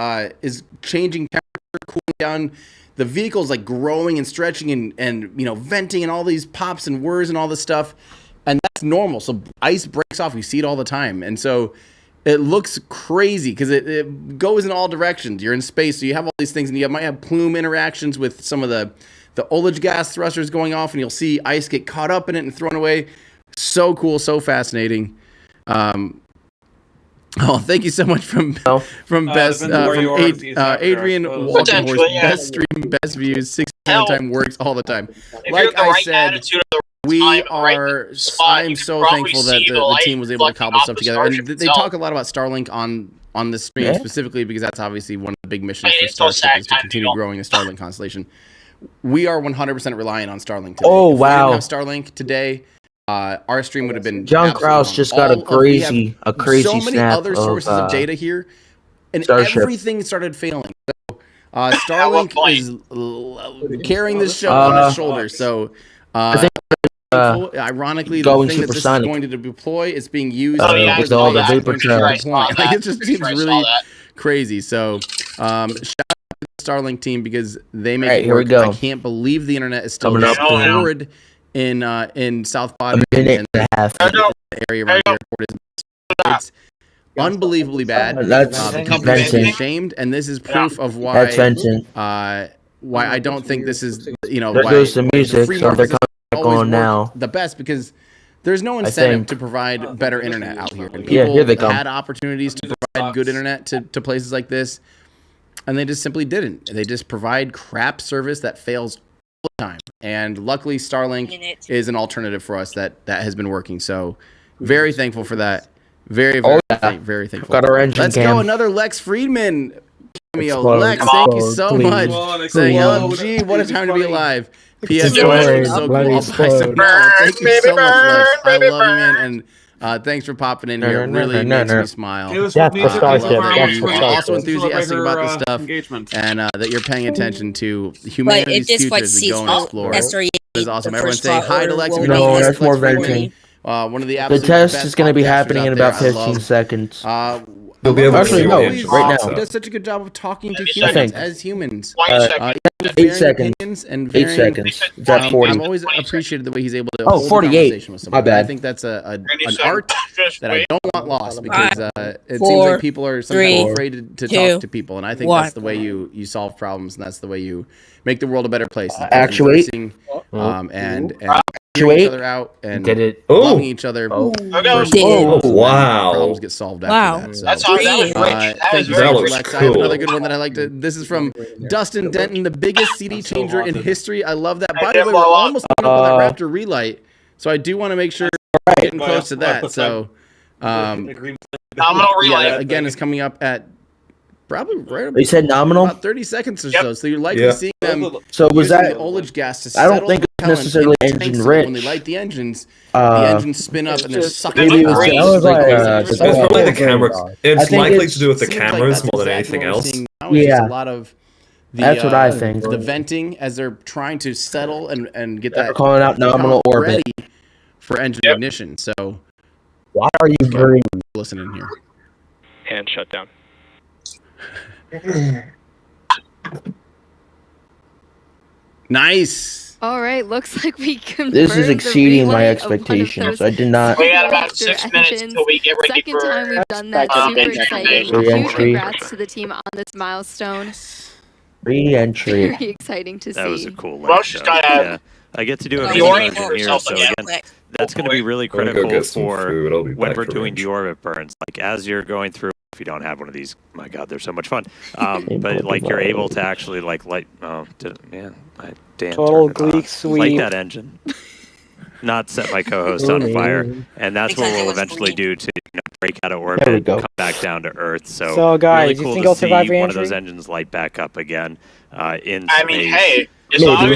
is changing temperature, cooling down, the vehicle is like growing and stretching and venting and all these pops and whirs and all this stuff. And that's normal. So ice breaks off. We see it all the time. And so it looks crazy because it goes in all directions. You're in space, so you have all these things, and you might have plume interactions with some of the ullage gas thrusters going off, and you'll see ice get caught up in it and thrown away. So cool, so fascinating. Thank you so much from Best Adrian Walkenhorst. yeah. Best stream, best views, 60% of the time works all the time. If Like you're the I right said, attitude of the we time, the right are. spot, I'm you so can probably thankful that see the light team was able to reflecting cobble off stuff the together. And Starship they itself. talk a lot about Starlink on this stream Yeah. specifically because that's obviously one of the big missions Hey, for it's so Starship sad is to time continue deal. growing the Starlink constellation. We are 100% reliant on Starlink today. Oh, If we wow. didn't have Starlink today, our stream would have been John absolutely Krause gone. just got a We have crazy so many snap other of, sources of data here, and Starship. everything started failing. So, Starlink is carrying this show on its shoulders. So, I think ironically, the going thing that this is supersonic. going to deploy is being used yeah, with all the I'm vapor pretty sure I trails. saw Like, that. it just Pretty seems sure I saw really that. crazy. So, shout out to the Starlink team because they make Alright, it here we work. go. I can't believe the internet is still Coming up this now. horrid in South Pod A minute and a half. the area around the airport is. It's unbelievably bad. That's The company should be venting. ashamed, and this is proof of That's why venting. why I don't think this is There why goes the music, free so they're market coming always on work now. the best because there's no I incentive think. to provide better internet out here. And Yeah, people here they come. had opportunities to provide good internet to places like this, and they just simply didn't. They just provide crap service that fails all the time. And luckily, Starlink is an alternative for us that has been working. So, very thankful for that. Very, very, very thankful. Got our engine Let's cam. go, another Lex Friedman cameo. Explode, Lex, thank you explode, so please. much. Saying, LMG, what a time to be alive. P.S. Explode, So cool. bloody I'll buy some explode. now. Thank you so much, Lex. I Baby love you, man. burn. And thanks for popping in here. It really makes me smile. That's the Starship. I love that That's you the are Starship. also enthusiastic about this stuff, and that you're paying attention to humanity's future as we go and explore. That is awesome. Everyone say hi to Lex. If you're not No, Lex, that's more Lex Friedman, venting. one of the The absolute test best is going to be podcasters happening in out there. about I 15 love seconds. You'll be able to Actually, see no, the it's engine. right now. He does such a good job of talking to I humans think. as humans. 20 seconds. 8 seconds. And 8 varying, seconds. It's at 40. I've always appreciated the way he's able to Oh, hold a 48. conversation with someone. My bad. I think that's an 30 art Just that I wait. don't want lost because it seems four, like people are sometimes three, afraid to two, talk to people, and I think one. that's the way you solve problems, and that's the way you make the world a better place. Actuate. And hearing Actuate. each other out and Did it. loving each other. First Did. and foremost, and then Wow. problems get solved after Wow. that. So. That was rich. That Thank was you very so much, looks Lex. I have cool. another good one that I like to. This is from Dustin Denton, the biggest CD changer in history. I love that. By the way, we're almost coming up on that Raptor relight, so I do want to make sure we're getting close to that. So, Nominal relay. again, it's coming up at Probably right. You said nominal? About 30 seconds or so. So you're likely seeing them. So was using that the ullage gas to I don't settle think the it's propellant necessarily into engine tanks, so rich. when they light the engines spin up and they're sucking. Maybe it was out. just like It's probably the camera. It's likely to do with the Seems like cameras that's more than exactly anything what we're else. seeing now is just a lot of the, That's what I think. The venting as they're trying to settle and get They're that calling out nominal orbit. ready for engine ignition. So why are you very listening here? And shut down. Nice. All right, looks like we confirmed This is exceeding my the relay of one of expectations. those I did not. We got about reactor 6 minutes engines. until we get ready Second time we've done that. Super exciting. Huge Re-entry. congrats to the team on this milestone. Re-entry. Very exciting to see. That was a cool Well, link. she's So, got yeah, I get to do a the video orient version here. herself So again. again, that's going to be really I'm gonna go critical get some for food. I'll be when back we're for doing lunch. deorbit burns. Like as you're going through, if you don't have one of these, my God, they're so much fun. But like you're able to actually like light. Oh, man, I damn. Total turned it on. Greek sweep. Light that engine. Not set my co-host on fire, and that's what we'll eventually do to break out of orbit and come back down to Earth. So guys, really you cool think to I'll survive see one of those re-entry? engines light back up again in space. I mean, hey, as long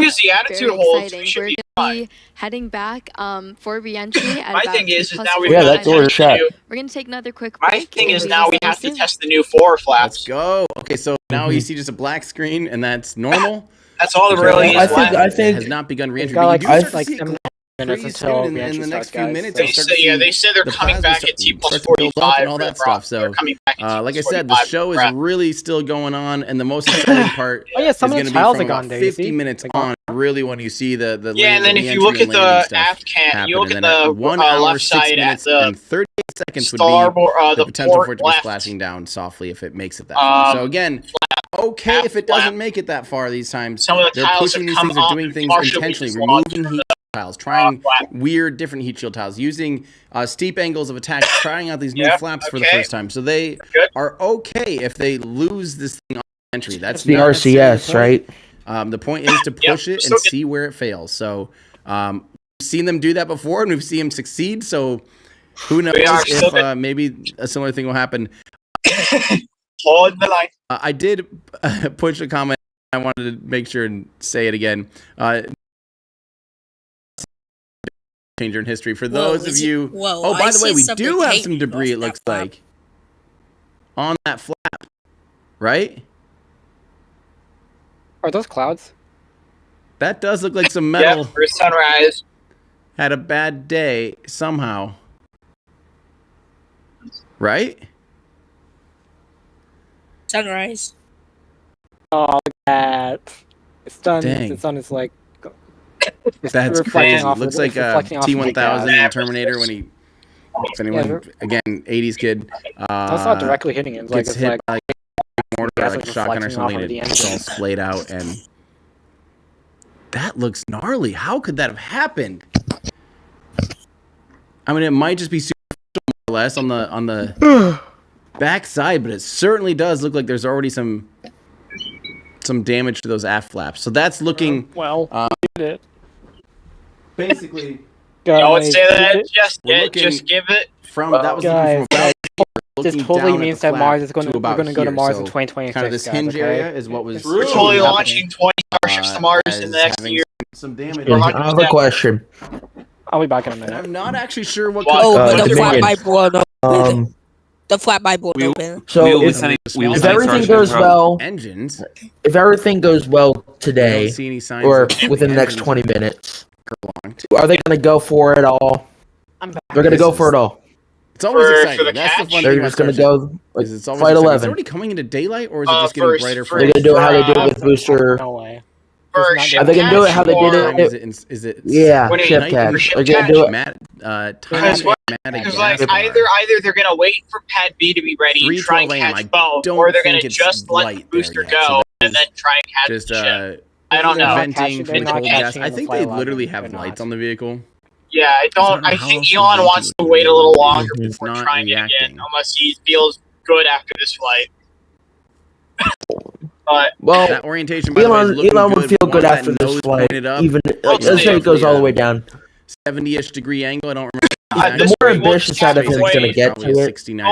as the attitude Very holds, exciting. we should We're be going to be heading back for re-entry at My about thing is 2 now plus we've 4 got to test the new. We're going to take another quick My break. thing is and now we see you have to soon. test the new forward flaps. Let's go. Okay, so now you see just a black screen, and that's normal. That's all that really is left. It has not begun re-entry. got like, but you do like start to see it 7 minutes pretty until soon in re-entry the next starts, few guys. minutes. They you'll start say, to yeah, see they said they're the coming plasma back start- at T plus start to build up 45 and all for that the prop. stuff. So, They're coming back at T like I plus said, the 45 show for is the prep. really still going on, and the most exciting part Oh yeah, some is of the going to be tiles from are gone, about Daisy. 50 minutes on. Really, when you see the Yeah, and then if you look at the aft can, you look at the 1 hour, left 6 side at minutes, the and 38 seconds would be starboard, the the potential port for it to be left. splashing down softly if it makes it that far. So again, okay if it doesn't make it that far these times. Some of the They're tiles pushing have these come things, they're up doing things partially intentionally, dislodged removing heat tiles, trying weird different heat shield tiles, using steep angles of attack, trying out these new flaps for the first time. So they are okay if they lose this thing on entry. That's the not necessarily RCS, the point. right? The point is to push it and see where it fails. So we've seen them do that before, and we've seen them succeed. So who knows if maybe a similar thing will happen. Hold the line. I did push a comment. I wanted to make sure and say it again. Changer in history. For those of you... oh, by the way, we do have some debris, it looks like. On that flap. Right? Are those clouds? That does look like some metal. Yeah, for sunrise. Had a bad day somehow. Right? Sunrise. Oh, look at that. It's done. Dang. It's on its like. That's crazy. Looks like T-1000 in Terminator when he... If anyone, again, 80s kid. That's not directly hitting it. Gets It's hit like, by a mortar, it's like like shotgun or reflecting off something, of and the it's all engine. splayed out, and that looks gnarly. How could that have happened? I mean, it might just be superficial, more or less, on the back side, but it certainly does look like there's already some damage to those aft flaps. So that's looking did it. basically. Don't say that. We're Just give it. From that was looking from about This looking totally down at means the that Mars is flap going to about we're going to go to here. Mars So in 2026. kind of this guys, hinge okay? area is what was We're totally launching 20 starships to Mars in the next year. Some damage. I have a question. I'll be back in a minute. I'm not actually sure what. Oh, but the Dominion. flat by open. The flat by open. So if everything goes well, engines. If everything goes well I today, don't see any signs or of within the next engines 20 minutes, prolonged. are they going to go for it all? They're going to go for it all. It's always For exciting. the That's the catch? fun They're thing just about going to Starship. go Is it's always Flight exciting. 11. Is it already coming into daylight, or is it just getting brighter? They're going to do it how they did it with Booster. No way. For Not ship Are they going to do it how they catch did or- it? Is it? Yeah, When it- ship night catch. for ship They're going to catch? do it. Time and Because like either they're gonna wait for Pad B to be ready, and try and 3:12 a.m. catch both, don't or they're gonna think it's just let the light there booster yet, go so and then try and catch just the ship. I don't know. venting from They're the not cold gas. catching I the think Flight they 11. literally have They're lights not. on the vehicle. Yeah, I don't. know I how think else Elon they wants do to it. wait a little longer It's before not trying it again, reacting. unless he feels good after this flight. But Well, That orientation, by the way, is looking Elon would good. feel Want good that after this nose flight. pointed up. Even Let's let's say see. it goes all the way down. 70-ish degree angle. I don't remember. The this more rate will ambitious side of just things going to wait. get Probably to a it. 69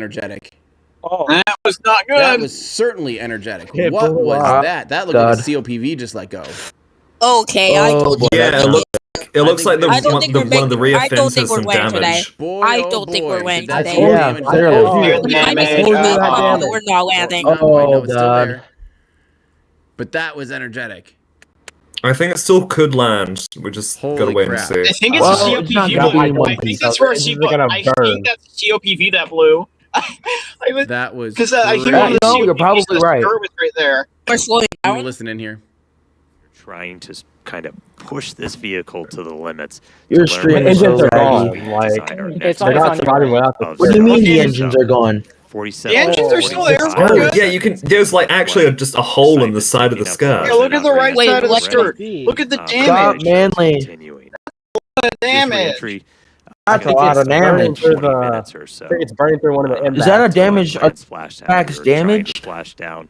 energetic. Oh, that was not good. That was certainly energetic. It What blew was up. that? That looked God. like a COPV just let go. Okay, I told you. Yeah, it looked it looks like I don't think one of the rear I don't fins think has we're some winning today. damage. Boy, I oh don't think boy, we're did winning that today. take Yeah, damage. clearly. Oh, I might damage. be that damage. we're not landing. Not quite, no, it's still God. there. But that was energetic. I think it still could land. We just gotta Holy wait crap. and I see. think it's Well, a it's not COPV. gonna be in I one think piece. that's where This is gonna I burn. think that's COPV that blew. That was Because I think crazy. one of the No, you're COPVs probably the right. skirt was right there. We're slowing Let me down. listen in here. Trying to kind of push this vehicle to the limits. Your to learn stream what is so engines are laggy. gone. Like, design our it's next not version surviving without the of What do you mean the Okay. engines are gone? 47. The engines are still there. Oh, We're good. yeah, you can. There's like actually just a hole in the side of the skirt. Yeah, look at the right Wait, side of the what? skirt. Look at the Scott damage. Manley. The damage. That's a lot of damage. Minutes or so. It's burning through one of the Is that a to let damage? plant splash down. Max We were trying damage? to splash down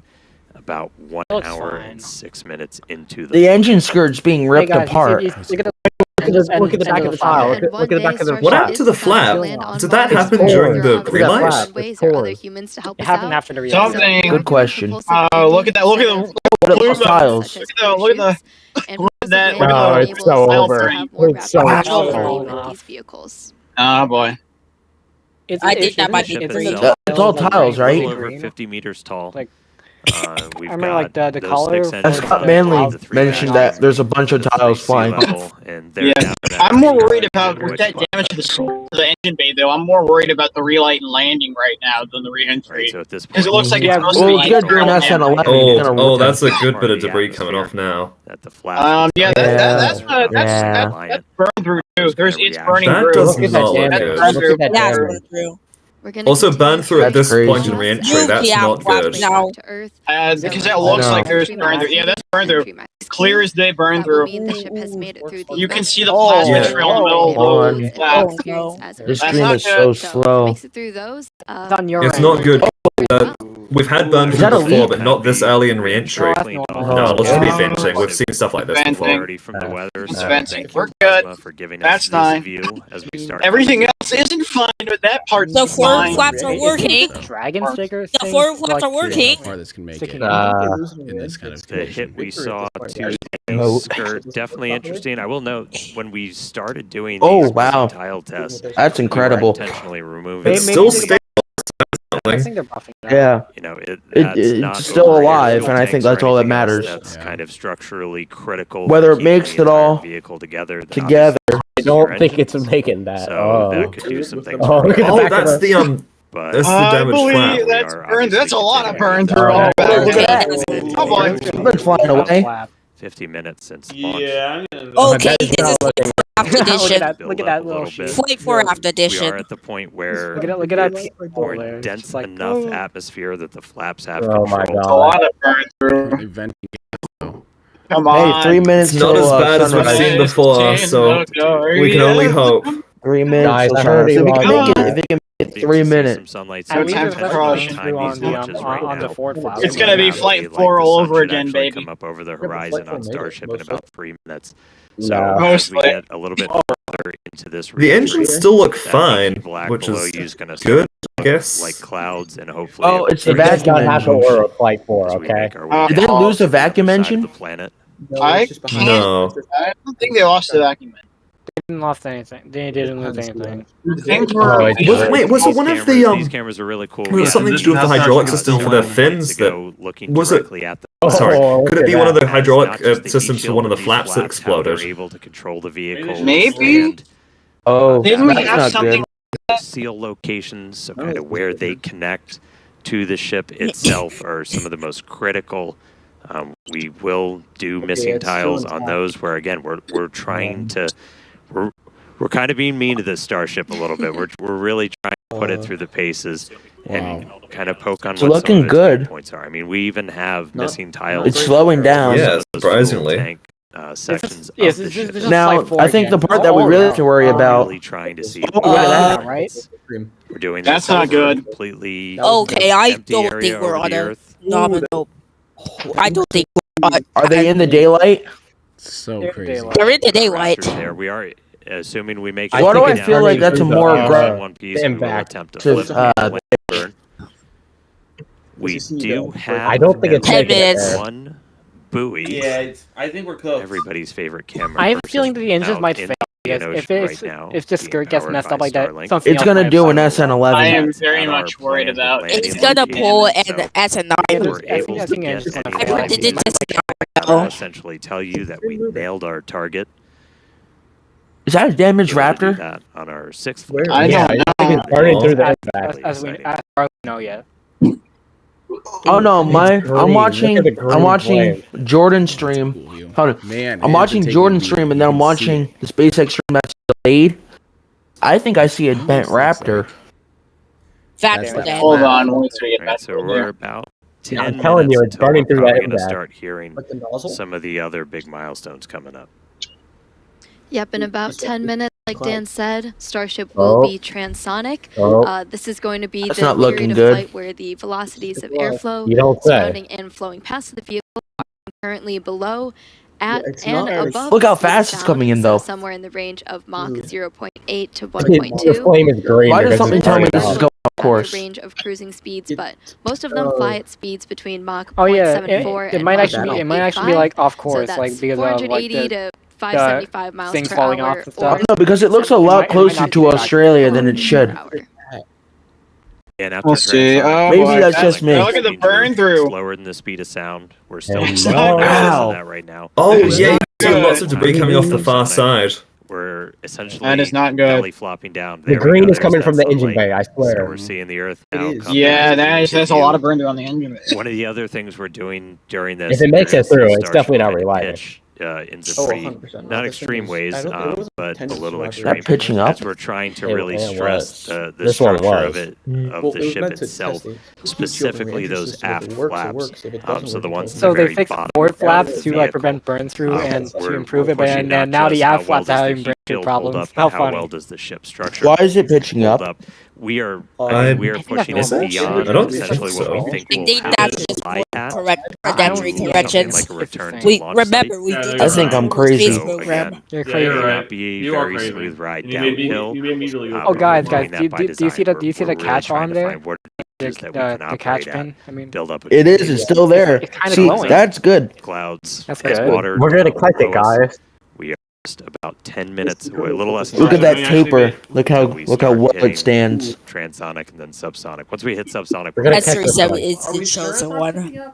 about 1 Looks hour fine. and 6 minutes into The engine skirt's being ripped apart. Look at the back of the tile. Look at the back of the What happened to the flap? Did that happen during the pre-light? ways or other humans to help It us happened out. after the reaction. Something. Good question. Look at that. Look at the What about tiles? Look at the. that- Look Oh, it's so over. It's so with these vehicles. Oh boy. I think that might be ship great. itself It's all tiles, a right? little over 50 meters tall. Like, We've I remember, got like, the those color six for engines, Scott the Manley clouds, the three mentioned engines, that there's a bunch of the tiles sea flying. level, and they're Yeah, down to that I'm more worried 99 about with that which- damage to the engine bay, though. I'm more worried about the relight and landing right now than the Right, re-entry. so at this Because it point, looks like Yeah, it's supposed Well, to it's be. good during SN11. Oh, that's a good bit of debris coming off now. that the flap Yeah, that's Yeah. burned through too. It's burning That through. does Look at that not look damage. good. Burn through. Look at that Yeah, it's damage. going through. We're gonna Also, continue burn through at That's this point in crazy. re-entry. That's Yeah, not good. now. to Earth. Because that looks know. like there's burn through. Yeah, that's burn through. Clear as day, burn That will through. mean the ship has made it through the You can see the Oh, plasma yeah. trail in the middle of Oh, the no. flap. Oh, no. This That's stream not is so good. slow. Makes it through those. It's on your It's end. not good. We've had burn Is through that a before, leak? but not this early in re-entry. that's normal. No, it looks to be Oh. venting. We've seen stuff like this before. Already from the weather, It's so venting. thank We're you, good. Plasma, for giving That's us fine. this view as we start. Everything else isn't fine, but that part's The forward fine. flaps are working. Dragon stickers. The forward flaps are working. How far this can make it Sticking in this kind of The condition. hit we saw to Oh. the skirt, definitely interesting. I will note, when we started doing Oh, these wow. tile tests, That's we were incredible. intentionally removing. It's Maybe still they- stable. I think they're buffing it out. Yeah. You know, It's not still over alive, fuel and I think tanks or that's all that anything else matters. That's Yeah. kind of structurally critical. Whether for it makes keeping it the entire all vehicle together. then together. I don't think it's making that. So that could do some things. Oh, look at the Oh, back that's of the But that's the I damaged believe flap. that's are burned. That's a lot of burn obviously through. continuing. All Look at back. that. Oh boy. It's flying away. 50 minutes since launch. Okay, this is after Look edition. at that, look at that little shit. Flight 4 after We are edition. at the point where Look at that it's people more there. It's dense just like, enough oh. atmosphere that the flaps have Oh my control. A God. lot of burn through. Currently venting. Come Hey, on. 3 minutes It's not till as bad as we've sunrise. seen before, so we can only hope. 3 minutes Guys, till I heard sunrise. If he it can lost make it, that. if it can make it Need 3 to see minutes. some sunlight, No so time we for can crush. time Through these launches right on the now. forward flap. It's gonna be flight Like 4 the all sun over should again, actually baby. come up over the but horizon flight on four made it, Starship in mostly. about 3 minutes. So No. as we Mostly. get a little bit further into this The re-entry, engines still look that fine, inky black which below is you is gonna good, start I guess. like clouds, and hopefully Oh, it's the It does vacuum not have to engine. order a flight 4, as we okay? make our way Did they down lose the to the other vacuum side of engine? the planet. I can't. No. I don't think they lost the vacuum. They didn't lost anything. They didn't lose anything. I think Oh, it's Wait, was it one of the These cameras are really cool. was it something to do with the hydraulic system for their fins that looking was it? directly at the Sorry, Oh, could look it be at one of the that. hydraulic Not just the heat systems for shield, one of the but these flaps that how they're exploded? able to control the vehicle. Maybe? And Oh, Didn't we that's have not something? good. seal locations, so kind of where they connect to the ship itself are some of the most critical. We will do missing tiles on those where, again, we're trying to we're kind of being mean to this starship a little bit. We're really trying to put it through the paces and kind of poke on It's what looking some of its good. pain points are. I mean, we even have missing tiles. It's slowing down. Yeah, Some of those fuel surprisingly. tank, sections Yes, of the this ship. is just Now, flight 4 I think the again. part that we really have to worry about. Really trying to see. Oh, look at that. Right? We're doing That's this not over good. a completely Okay, I empty don't area think we're over on the a Earth. nominal. I don't think Are they in the daylight? So They're crazy. daylight. we're in the daylight. Raptors there. We are assuming we make it. Why do I down feel like that's a more in one piece. We will impact attempt to to, flip the uh, plane burn. We do have I don't think it's 10 making it minutes. there. one buoy. Yeah, I think we're close. Everybody's favorite camera. I have a feeling that the engines might fail. If the skirt gets messed up like that, something It's else gonna might do an fail. SN11. I am very much worried about. It's gonna pull an SN9. I predicted this essentially tell you that we nailed our target. Is that a damaged We're gonna do raptor? that on our 6th. I don't know. As we don't know yet. Oh no, I'm watching Jordan stream. Hold on. Man, I'm watching Jordan stream and then I'm watching the SpaceX stream that's delayed. I think I see a bent raptor. Hold on, once we get Right, back so to we're there. about 10 I'm telling minutes you, it's until burning we're through probably that gonna impact. start hearing some of the other big milestones coming up. Yep, in about 10 minutes, like Dan said, Starship will be transonic. This is going to be That's the not period looking of good. flight where the velocities of airflow You don't say. surrounding and flowing past the vehicle are currently below, at, it's and not. above Look how the speed of fast it's sound, coming in, so though. somewhere in the range of Mach 0.8 to The 1.2. flame is green. Why does because something it's tell me burning this out. is going off The course? range of cruising speeds, but most of them fly at speeds between Mach Oh yeah, 0.74 it and might Mach actually be 0.85. like off So course, that's like because of like 480 to 575 miles things per falling hour, off and stuff. or No, because it looks a 70 lot might closer not to be Australia than it kilometers should. per hour. And after We'll see. transonic, Maybe boy. that's just me. Look at the burn through. slower than the speed of sound. We're still It's not close good. to that right now. Oh It's yeah, you not can see good. lots of debris coming off the far side. We're essentially That is not good. belly flopping down. The There we green go, is there's coming that from the engine sunlight. bay, I So swear. we're seeing the Earth It now is. come Yeah, down into that's a view. lot of burn through on the engine. One of the other things we're doing during this, If it makes it is through, the it's definitely not Starship reliable. pitch, in some pretty 100%. not extreme ways, it wasn't but a intended to little not extreme. That pitching up? As we're trying to It- really it stress was. the This one structure of was. it, of Well, the it was ship meant to itself, test the heat shield and specifically reentry those system. If aft it works, it flaps. works. If it doesn't So work, the it ones doesn't So at the they very fixed bottom forward of the flaps to vehicle. like prevent burn through and to We're improve it, pushing and not now the just how aft well flaps does are the having heat burn shield hold problems. up, How how funny. well does the ship structure Why is it pitching hold up? up? We are, I- we are I think that's pushing it normal. beyond I don't essentially think what we so. think I we'll think have that's to just fly at. trajectory Something corrections. like a return to We launch remember site. we did I think I'm crazy. space program. Again, You're it crazy. may You're not right. be a You are very crazy. smooth ride You made me- downhill. you made me really Oh, but guys, we're doing guys, that do by you see design. the do you see We're the really catch trying on to there? find what it is that we can The catch operate at. pin. I mean, Build up a It is. continuous It's still there. it's kinda See, glowing. that's good. clouds. That's as good. water We're gonna catch it, below us. guys. We are just about 10 minutes, a little less than Look at 10 that minutes taper. Look until we how start well hitting it stands. transonic and then subsonic. Once we hit subsonic, We're gonna That's catch the this reason one. it's the chosen one.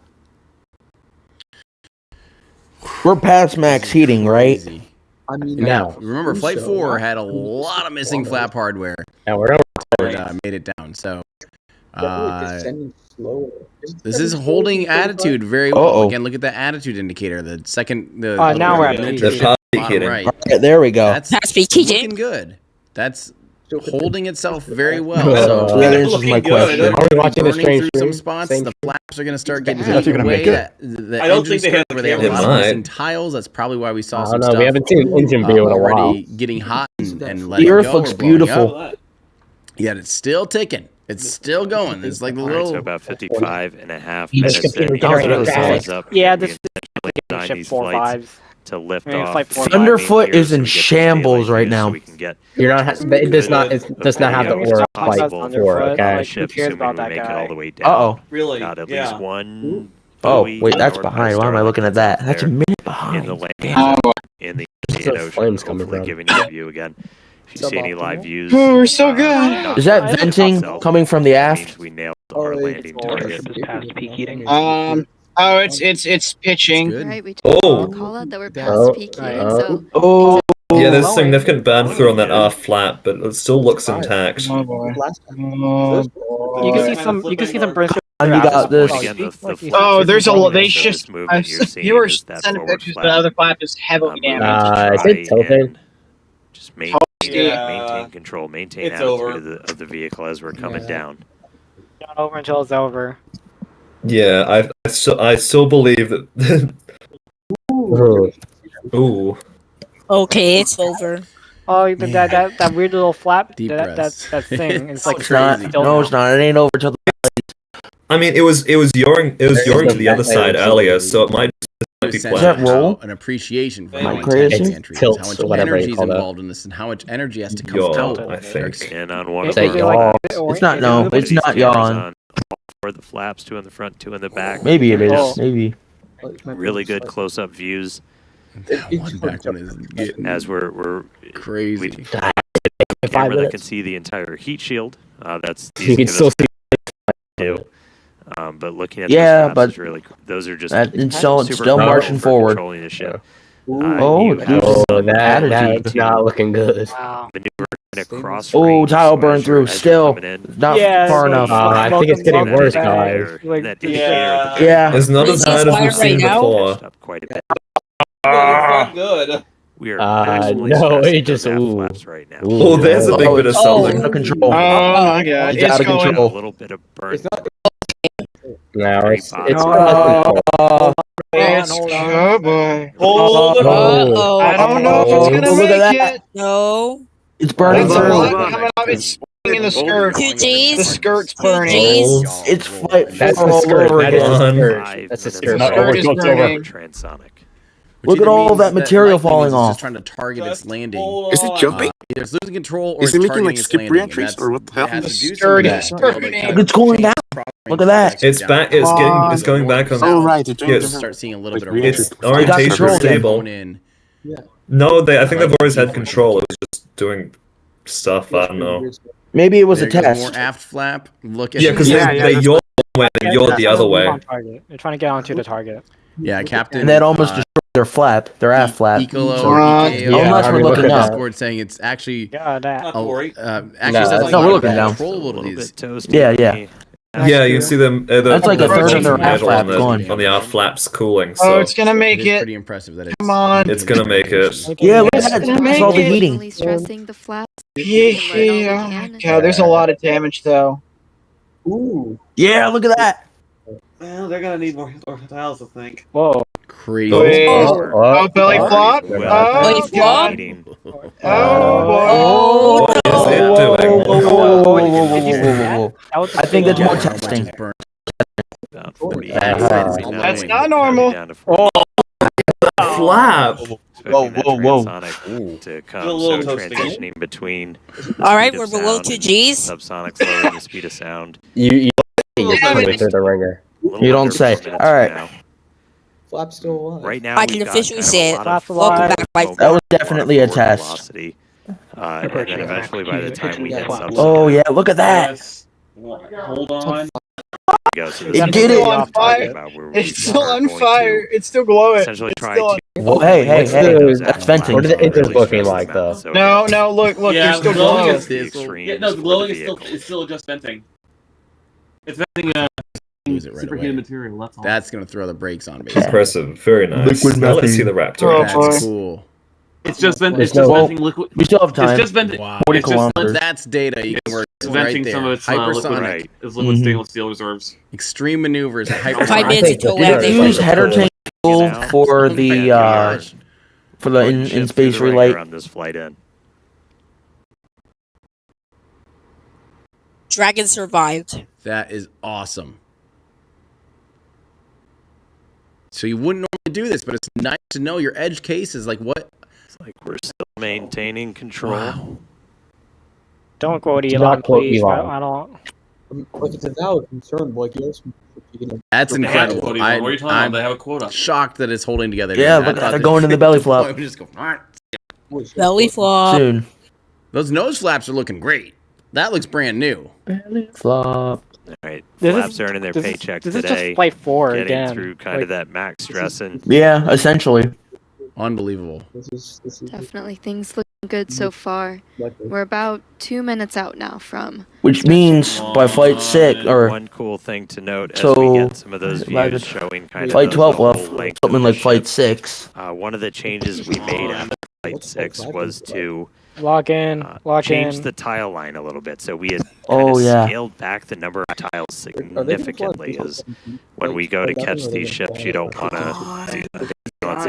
We're past max heating, right? Crazy. I mean, Now, remember, who's Flight so 4 had a who's lot of missing so flap hardware Now we're over. and made it down. So, definitely descending slower. this is holding attitude very well. Again, look at that attitude indicator. The second, the now we're at miniature The ship past bottom heating. right. Alright, there we go. That's Past peak heating. looking good. That's holding itself very well. So So, that answers my question. Are we watching the burning strange through stream? some spots. Same The flaps are going to start getting Yeah, eaten gonna away. make it. The I don't engine think they have skirt where they have It a lot of might. missing tiles. That's probably why we saw I some don't know. stuff. We haven't seen an engine view in a while. Already getting hot and letting The Earth go looks or blowing beautiful. up. Yet it's still ticking. It's still going. It's like the All right, little. so about 55 and a half This minutes computer in, doesn't the look sun bad. is up. Yeah, We this intentionally design ship these 4 flights fives. to lift I mean, off. flight 4 Thunderfoot here is so in we get these shambles daily right views so now. we can get You're not. It does not. It does not have the video aura Talk about like possible for. Thunderfoot, Okay. like, who ship, cares assuming about we that make it guy? all the way down. Uh-oh. Really? Got at least one. Oh, buoy wait, that's powered by behind. Why am I Starlink looking at that? That's a there minute in the behind. landing Damn. zone in the Where's Indian those Ocean, flames coming hopefully from? giving you a view again. If you see any live views, Oh, we're so good. not Is that from the ship venting itself, coming from the that aft? means we nailed our landing target. Past peak heating. Oh, it's pitching. Good. Right, we just Oh. call out that we're past Oh. peak heating, Oh. so Oh, Yeah, there's glowing. significant burn through on that aft flap, but it still looks intact. Oh boy. Last time. You can see some. You can see some burn. you got this. Again, the Oh, there's a flap they is so shift. this movement you're seeing You were is that sending forward pictures. flap. The other flap is heavily moving damaged. to Is try it tilted? and just maintain Yeah. control, maintain It's attitude over. of the vehicle as we're coming down. Not over until it's over. Yeah, I still believe that. Ooh. Okay, it's over. Oh, that weird little flap. Deep That breaths. thing. It's like It's not. crazy. No, it's not. It ain't over till. I mean, it was yawing to the other side earlier, so it might be Send that flat. roll? out an appreciation for Am I how crazy? intense the It's entry is, tilts how much or whatever energy you is call that. involved in this, and how much energy has to come Yaw, out. I think. And on one of Say our yaw. flaps, It's not. No, it's not yawn. for the flaps, two in the front, two in the back. Maybe it is. Oh. Maybe. really good close-up views. One back one is getting As we're crazy. Camera that can see the entire heat shield. That's You can still see. but looking at Yeah, those but is really those are just it's still super marching for forward. controlling the ship. That's not looking good. Wow. Oh, tile burn through. Still not far enough. I think it's getting worse, guys. Yeah. It's not as bad as we've seen before. Good. We are no, it just right now. Oh, there's a big bit of something. Out of control. Oh my god. It's out of going. control. A little bit of burn. No, it's Oh boy. Hold Uh-oh. I don't know if it's gonna Look at make that. it. No. It's burning That's a lot through. coming up. It's in the skirt. 2 Gs. The skirt's burning. Gs. It's flight that's all the skirt. over That is again. the skirt. That's the skirt. The skirt is burning. Transonic. Look at all that material falling It's off. just trying to target its landing. Is it jumping? Either it's losing control or Is it it's making targeting like its skip landing, re-entries and or what the hell? it has to do Skirt something is to be able to burning. kind of It's going change down. the Look at that. It's back. It's getting. It's going back on. Oh right, they're doing Yes. different. Start seeing a little bit of Its roll. orientation control is again. stable. Going in. No, I think they've always had control. It was just doing stuff. I don't know. Maybe it was a There goes more test. aft flap. Look at Yeah, because they yaw one way and you're the other way. They're trying to get onto the target. Yeah, Captain. And that almost destroyed their flap, their aft flap. Ecolo So- or EKO. Unless we're looking up. Discord saying it's actually Yeah, that. actually No, says no, we're looking down. controllabilities. Yeah, yeah. Yeah, you can see them. That's like a third of their aft flap on gone. on the aft flaps cooling. Oh, So it's gonna make It's it. pretty impressive that it's. Come on. it's gonna make it. Yeah, look at It's that. gonna It's all the make it. heating. Stressing the flaps. Yeah. Oh my god, there's a lot of damage though. Ooh. Yeah, look at that. Well, they're gonna need more tiles, I think. Whoa. Crazy. Wait. Oh, belly flop. Belly Oh flop? god. Oh, What is it doing? Whoa. That was I think that's more testing. About 48. That's not normal. Flap. Whoa, whoa. To come, A so little toasty. transitioning between All right, speed we're of below sound 2 and Gs. subsonic lowering the speed of sound. you put through the ringer. A little You don't under say. 4 minutes All right. from now. Flap's still alive. Right now, I we've can got officially kind of say a it. lot of Welcome back, my momentum, That was a lot of definitely a forward test. velocity, and then eventually, by the time we hit subsonic, Oh yeah, look at that. Yes. Hold on. go. So It this did is it. what I'm On fire. talking about, where we It's still are on going fire. to It's still glowing. essentially It's try still to. Well, hey, What's the- that's venting. What are the engines looking like, though? So No, no, look, Yeah, they're still glowing glowing. is- the This will- extremes Yeah, no, for the glowing is vehicle. still just venting. It's venting Lose it right superheated away. material. That's all. That's gonna throw the brakes on, basically. Impressive. Very nice. Liquid Now let's see methane. the Raptor. That's cool. It's just venting. There's It's just no- venting liquid. We still have It's time. just venting. Wow. 40 It's just kilometers. That's data you can work It's with venting right some there. of its liquid, Hypersonic. Right. its liquid Mhm. stainless steel reserves. Extreme maneuvers. Five Hypersonic. minutes until Did we it Use header tank fuel for the in space relay. on this flight in. Dragon survived. That is awesome. So you wouldn't normally do this, but it's nice to know your edge case is like what? It's like we're still maintaining control. Wow. Don't quote Do Elon, not quote please. Elon. I don't. If it's a valid concern, like yes, That's They have incredible. quota, what are you talking about? I'm They have a quota. shocked that it's holding together. Yeah, I look, thought they're that- going to the belly flop. I would just go, "All right." Belly flop. Soon. Those nose flaps are looking great. That looks brand new. Belly flop. All right, This flaps is- earning their this is- paycheck this is today. just flight 4 getting again. through kind of that max stress and Yeah, essentially. Unbelievable. This is Definitely things looking good so far. We're about 2 minutes out now from. Which means by flight 6 or one cool thing to note as so we get some of those by views the- showing kind flight of 12 the left, whole length something of like the flight ship. 6. One of the changes we made after flight 6 was to Log in, log change in. the tile line a little bit. So we had Oh, kind of yeah. scaled back the number of tiles significantly. As when we go to catch these ships, you don't want to.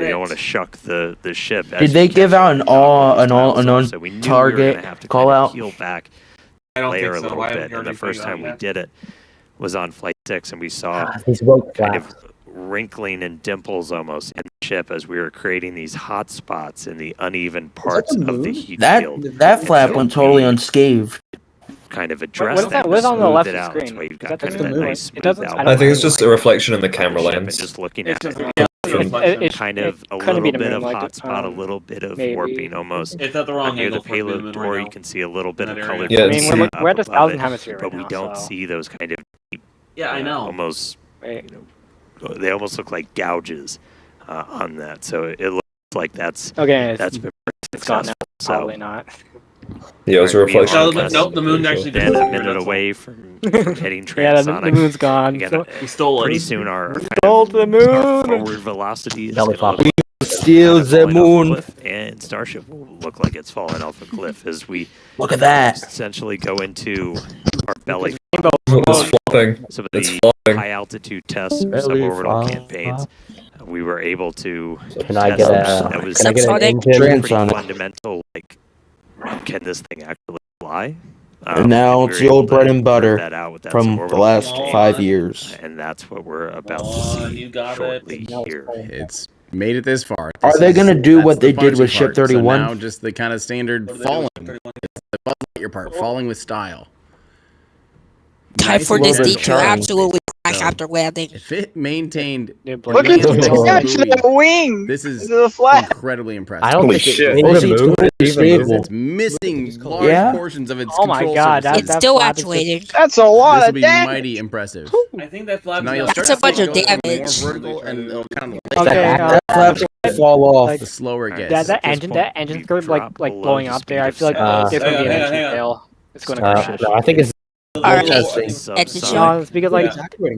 You don't want to shuck the ship. as Did they you give catch out it an and knock these tiles on off. So we knew we were target gonna have to call kind of out? peel back I don't layer think a so. little I haven't bit. heard And the first anything time we about did it was on flight 6, and we saw These rope kind of flaps. wrinkling and dimples almost in the ship as we were creating these hot spots in the uneven parts of the heat shield. That flap went totally unscathed. kind of address What's that, that? What's on the smooth left it of the out. screen? That's why you've got That's kind the of that moon. nice It doesn't. smooth I out. I think it's just a reflection in the camera And lens. just looking It's at just it, it kind of a couldn't little be the bit moon, of like, hot spot, a little bit of maybe. warping almost. It's at the wrong Near angle the for the payload moon door, right you now. can see a little bit of that color. area. Yeah, I mean, it's- we're at the up above southern it, hemisphere but right we now, don't so. see those kind of Yeah, I know. almost. Right. They almost look like gouges on that. So it looks like that's Okay, that's been it's gone now. successful. So Probably not. Yeah, it was a reflection. No, of the nope, the moon camera. actually then a disappeared, minute that's all. away from hitting Yeah, transonic. the moon's gone. Again, So, We stole pretty it. soon our stole the moon. forward velocity is Belly going flop. to Steal the moon. and Starship will look like it's falling off a cliff as we Look at that. essentially go into our belly. It's flopping. Some of It's the flopping. high altitude tests for Belly suborbital flop. campaigns, we were able to Can I test get that was an pretty engine? Transonic. fundamental. Like, can this thing actually fly? And now we it's were the old able to bread and prove butter that out with that from the suborbital last campaign. 5 years. And that's what we're about Come to on, see you got shortly it. here. It's made it this far. Are This they is- gonna do that's what the they did with punishing Ship part. So 31? now just the kind of standard falling. It's the Buzz Lightyear part, falling with style. Time Nice for and this gentle. D to absolutely crash So, after landing. If it maintained, Look at the attach of the wing. This is to the flat. incredibly impressive. I don't Holy think shit. it Well, made see, it it's move. completely It even stable. It's missing large Yeah. portions of its Oh my control god, surfaces. It's that still flap is just- actuating. That's a lot This will of be damage. mighty impressive. I think that flap Now is you'll not- start That's a to bunch see it of go more damage. vertical, and it'll kind of Okay, That flap's gonna fall off. the slower it Alright, gets. that At this engine, point, that engine's we've going dropped like below blowing the up speed there. I of feel like sound. there's gonna be an Hang on, engine hang on. fail. It's gonna crash. No, I think it's Alright. Testing. Engine No, shot. it's because like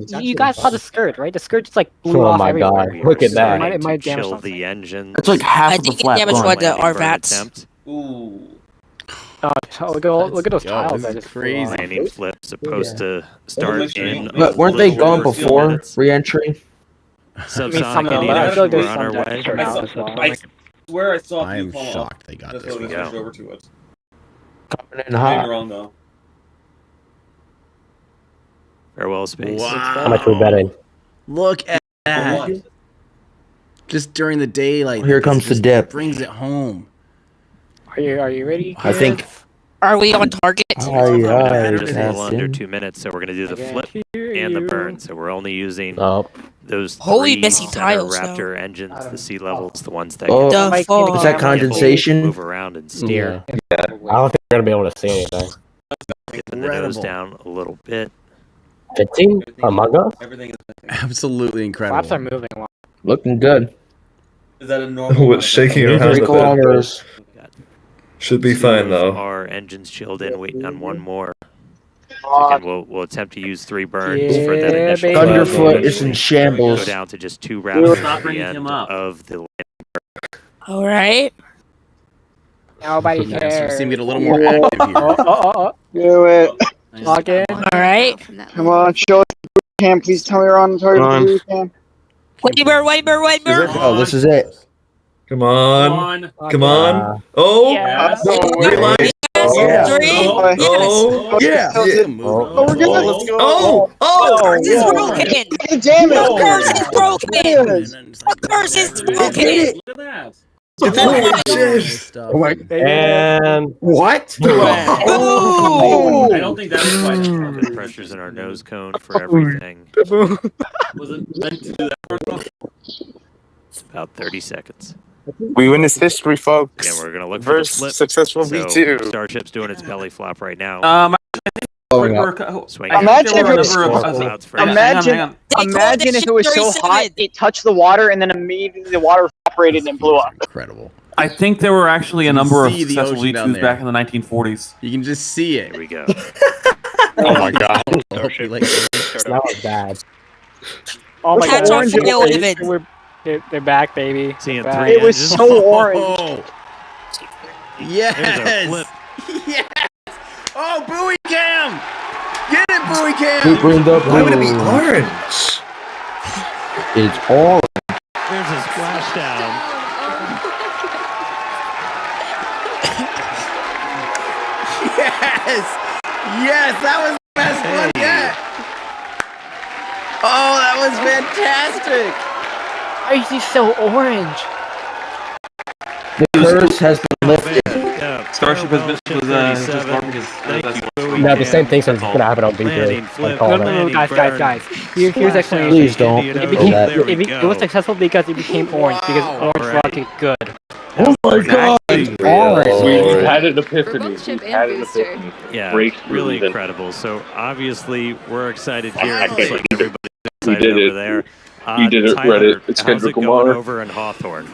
Yeah. you guys saw the skirt, right? The skirt just like blew Oh off my everywhere. god, look at that. It might damage chill something. the engine. It's like half I of the think it flap damaged gone. one of the Landing burn RVATs. attempt. Ooh. Look at those Yo, tiles. this I is just crazy. Landing flip supposed to start in. But weren't they a gone little over before minutes. re-entry? some Subsonic of them, but I Indiana, feel like we're there's on some our that way. turn out as well. I swear I saw I a few am fall off. shocked they got That's this what we one. go. switched over to it. Coming in I may be hot. wrong though. Farewell space. how much we betting. Look at For that. what? Just during the day, like Here this comes the just dip. Brings it home. Are you ready? I think. Are we on target? Just a little under Captain. 2 minutes, so we're gonna do the I flip can hear and the you. burn. So we're only using Oh, those Holy three messy center tiles, Raptor engines, the sea levels, the ones that Oh, The Mike, fuck? is that Move condensation? move around and steer. I don't think we're gonna be able to see anything. Tipping the nose Incredible. down a little bit. 15 among us? Everything is. Absolutely incredible. Flaps are moving a lot. Looking good. Is that a normal? Oh, it's shaking around 3 a bit. kilometers. Should be Two fine of though. Our engines chilled in, waiting on one more. So again, we'll attempt to use 3 burns for that Yeah, initial. baby. Thunderfoot is in Go shambles. down to just 2 Raptors Stop at the bringing end him up. of the. Alright. Nobody Nice. cares. We seem to get a little more active here. Do it. Log in. Alright. Come on, show us the boot cam. Please tell me you're on target with the boot cam. White bird. Oh, this is it. Come on. Come on. Oh. Yes. Realize. Yeah. Oh. Yes. Yeah. Oh, we're good. Let's go. Oh. Oh. Curse is broken. The damage. The curse is broken. The curse is broken. Look at that. Holy shit. Oh my. And What? Oh. I don't think that is quite. The pressures in our nose cone for everything. Was it meant to do that? It's about 30 seconds. We witnessed history, folks. Again, we're gonna look for the Versus flip. successful So, V2. Starship's doing its belly flop right now. Swing. Imagine if it was Clouds for Imagine if it was so hot it touched the water and then immediately the water evaporated and blew up. Incredible. I think there were actually a number of see the successful ocean down V2s there. back in the 1940s. You can just see it. Here we go. Oh my god. that was bad. Oh my Catch god. on for the 11. They're back, baby. Seeing They're back. 3 It was engines. so orange. Oh. There's a Yes. flip. Yes. Oh, buoy cam. Get it, buoy cam. Who burned up? Why would it be orange? It's all. There's a splashdown. Yes. Yes, that was the best one yet. Oh, that was fantastic. Why is he so orange? The curse has been lifted. Yeah. Starship has been just garbage. No, the same thing's gonna happen on B3. No, guys. Here's explanation. Please don't. It was successful because it became orange, because orange rocket good. Oh my god! Orange. We had an epiphany. For both ship and booster. Yeah, Breakthrough really even. incredible. So obviously we're excited here. I It looks like everybody's We excited did over it. there. You did it, Tyler, Reddit. It's how's Kendrick it Lamar. going over in Hawthorne?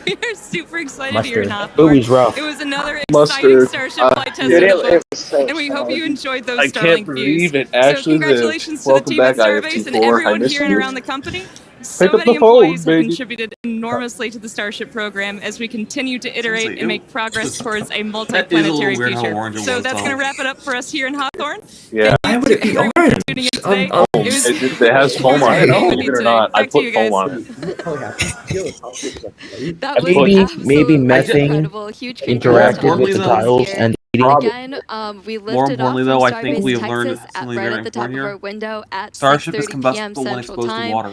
We are super excited here in Mustard. Hawthorne. Booby's rough. It was another Mustard. exciting Starship flight test in the books, and we hope you enjoyed those I Starlink can't believe views. it actually So congratulations lived. to the Welcome team at back, Starbase and IFT-10. I everyone missed here and you. around the company. So Pick up many the phone, employees have baby. contributed enormously to the Starship program as we continue to iterate Seriously, and make progress towards a That is a multi-planetary little weird how future. orange it So was, that's though. going to wrap it up for us here in Hawthorne. Yeah. Why would it be Everyone orange? tuning in today. It It has foam on it. Believe it or not, I Back to put you foam guys. on it. That was Maybe absolutely methane incredible. Huge interacted Importantly, with the though- tiles here. and eating. Again, we More lifted off importantly, from though, I think Starbase, we've learned Texas, at something right very at the top important of here. our window at Starship is 6:30 p.m. combustible when Central exposed to Time. water.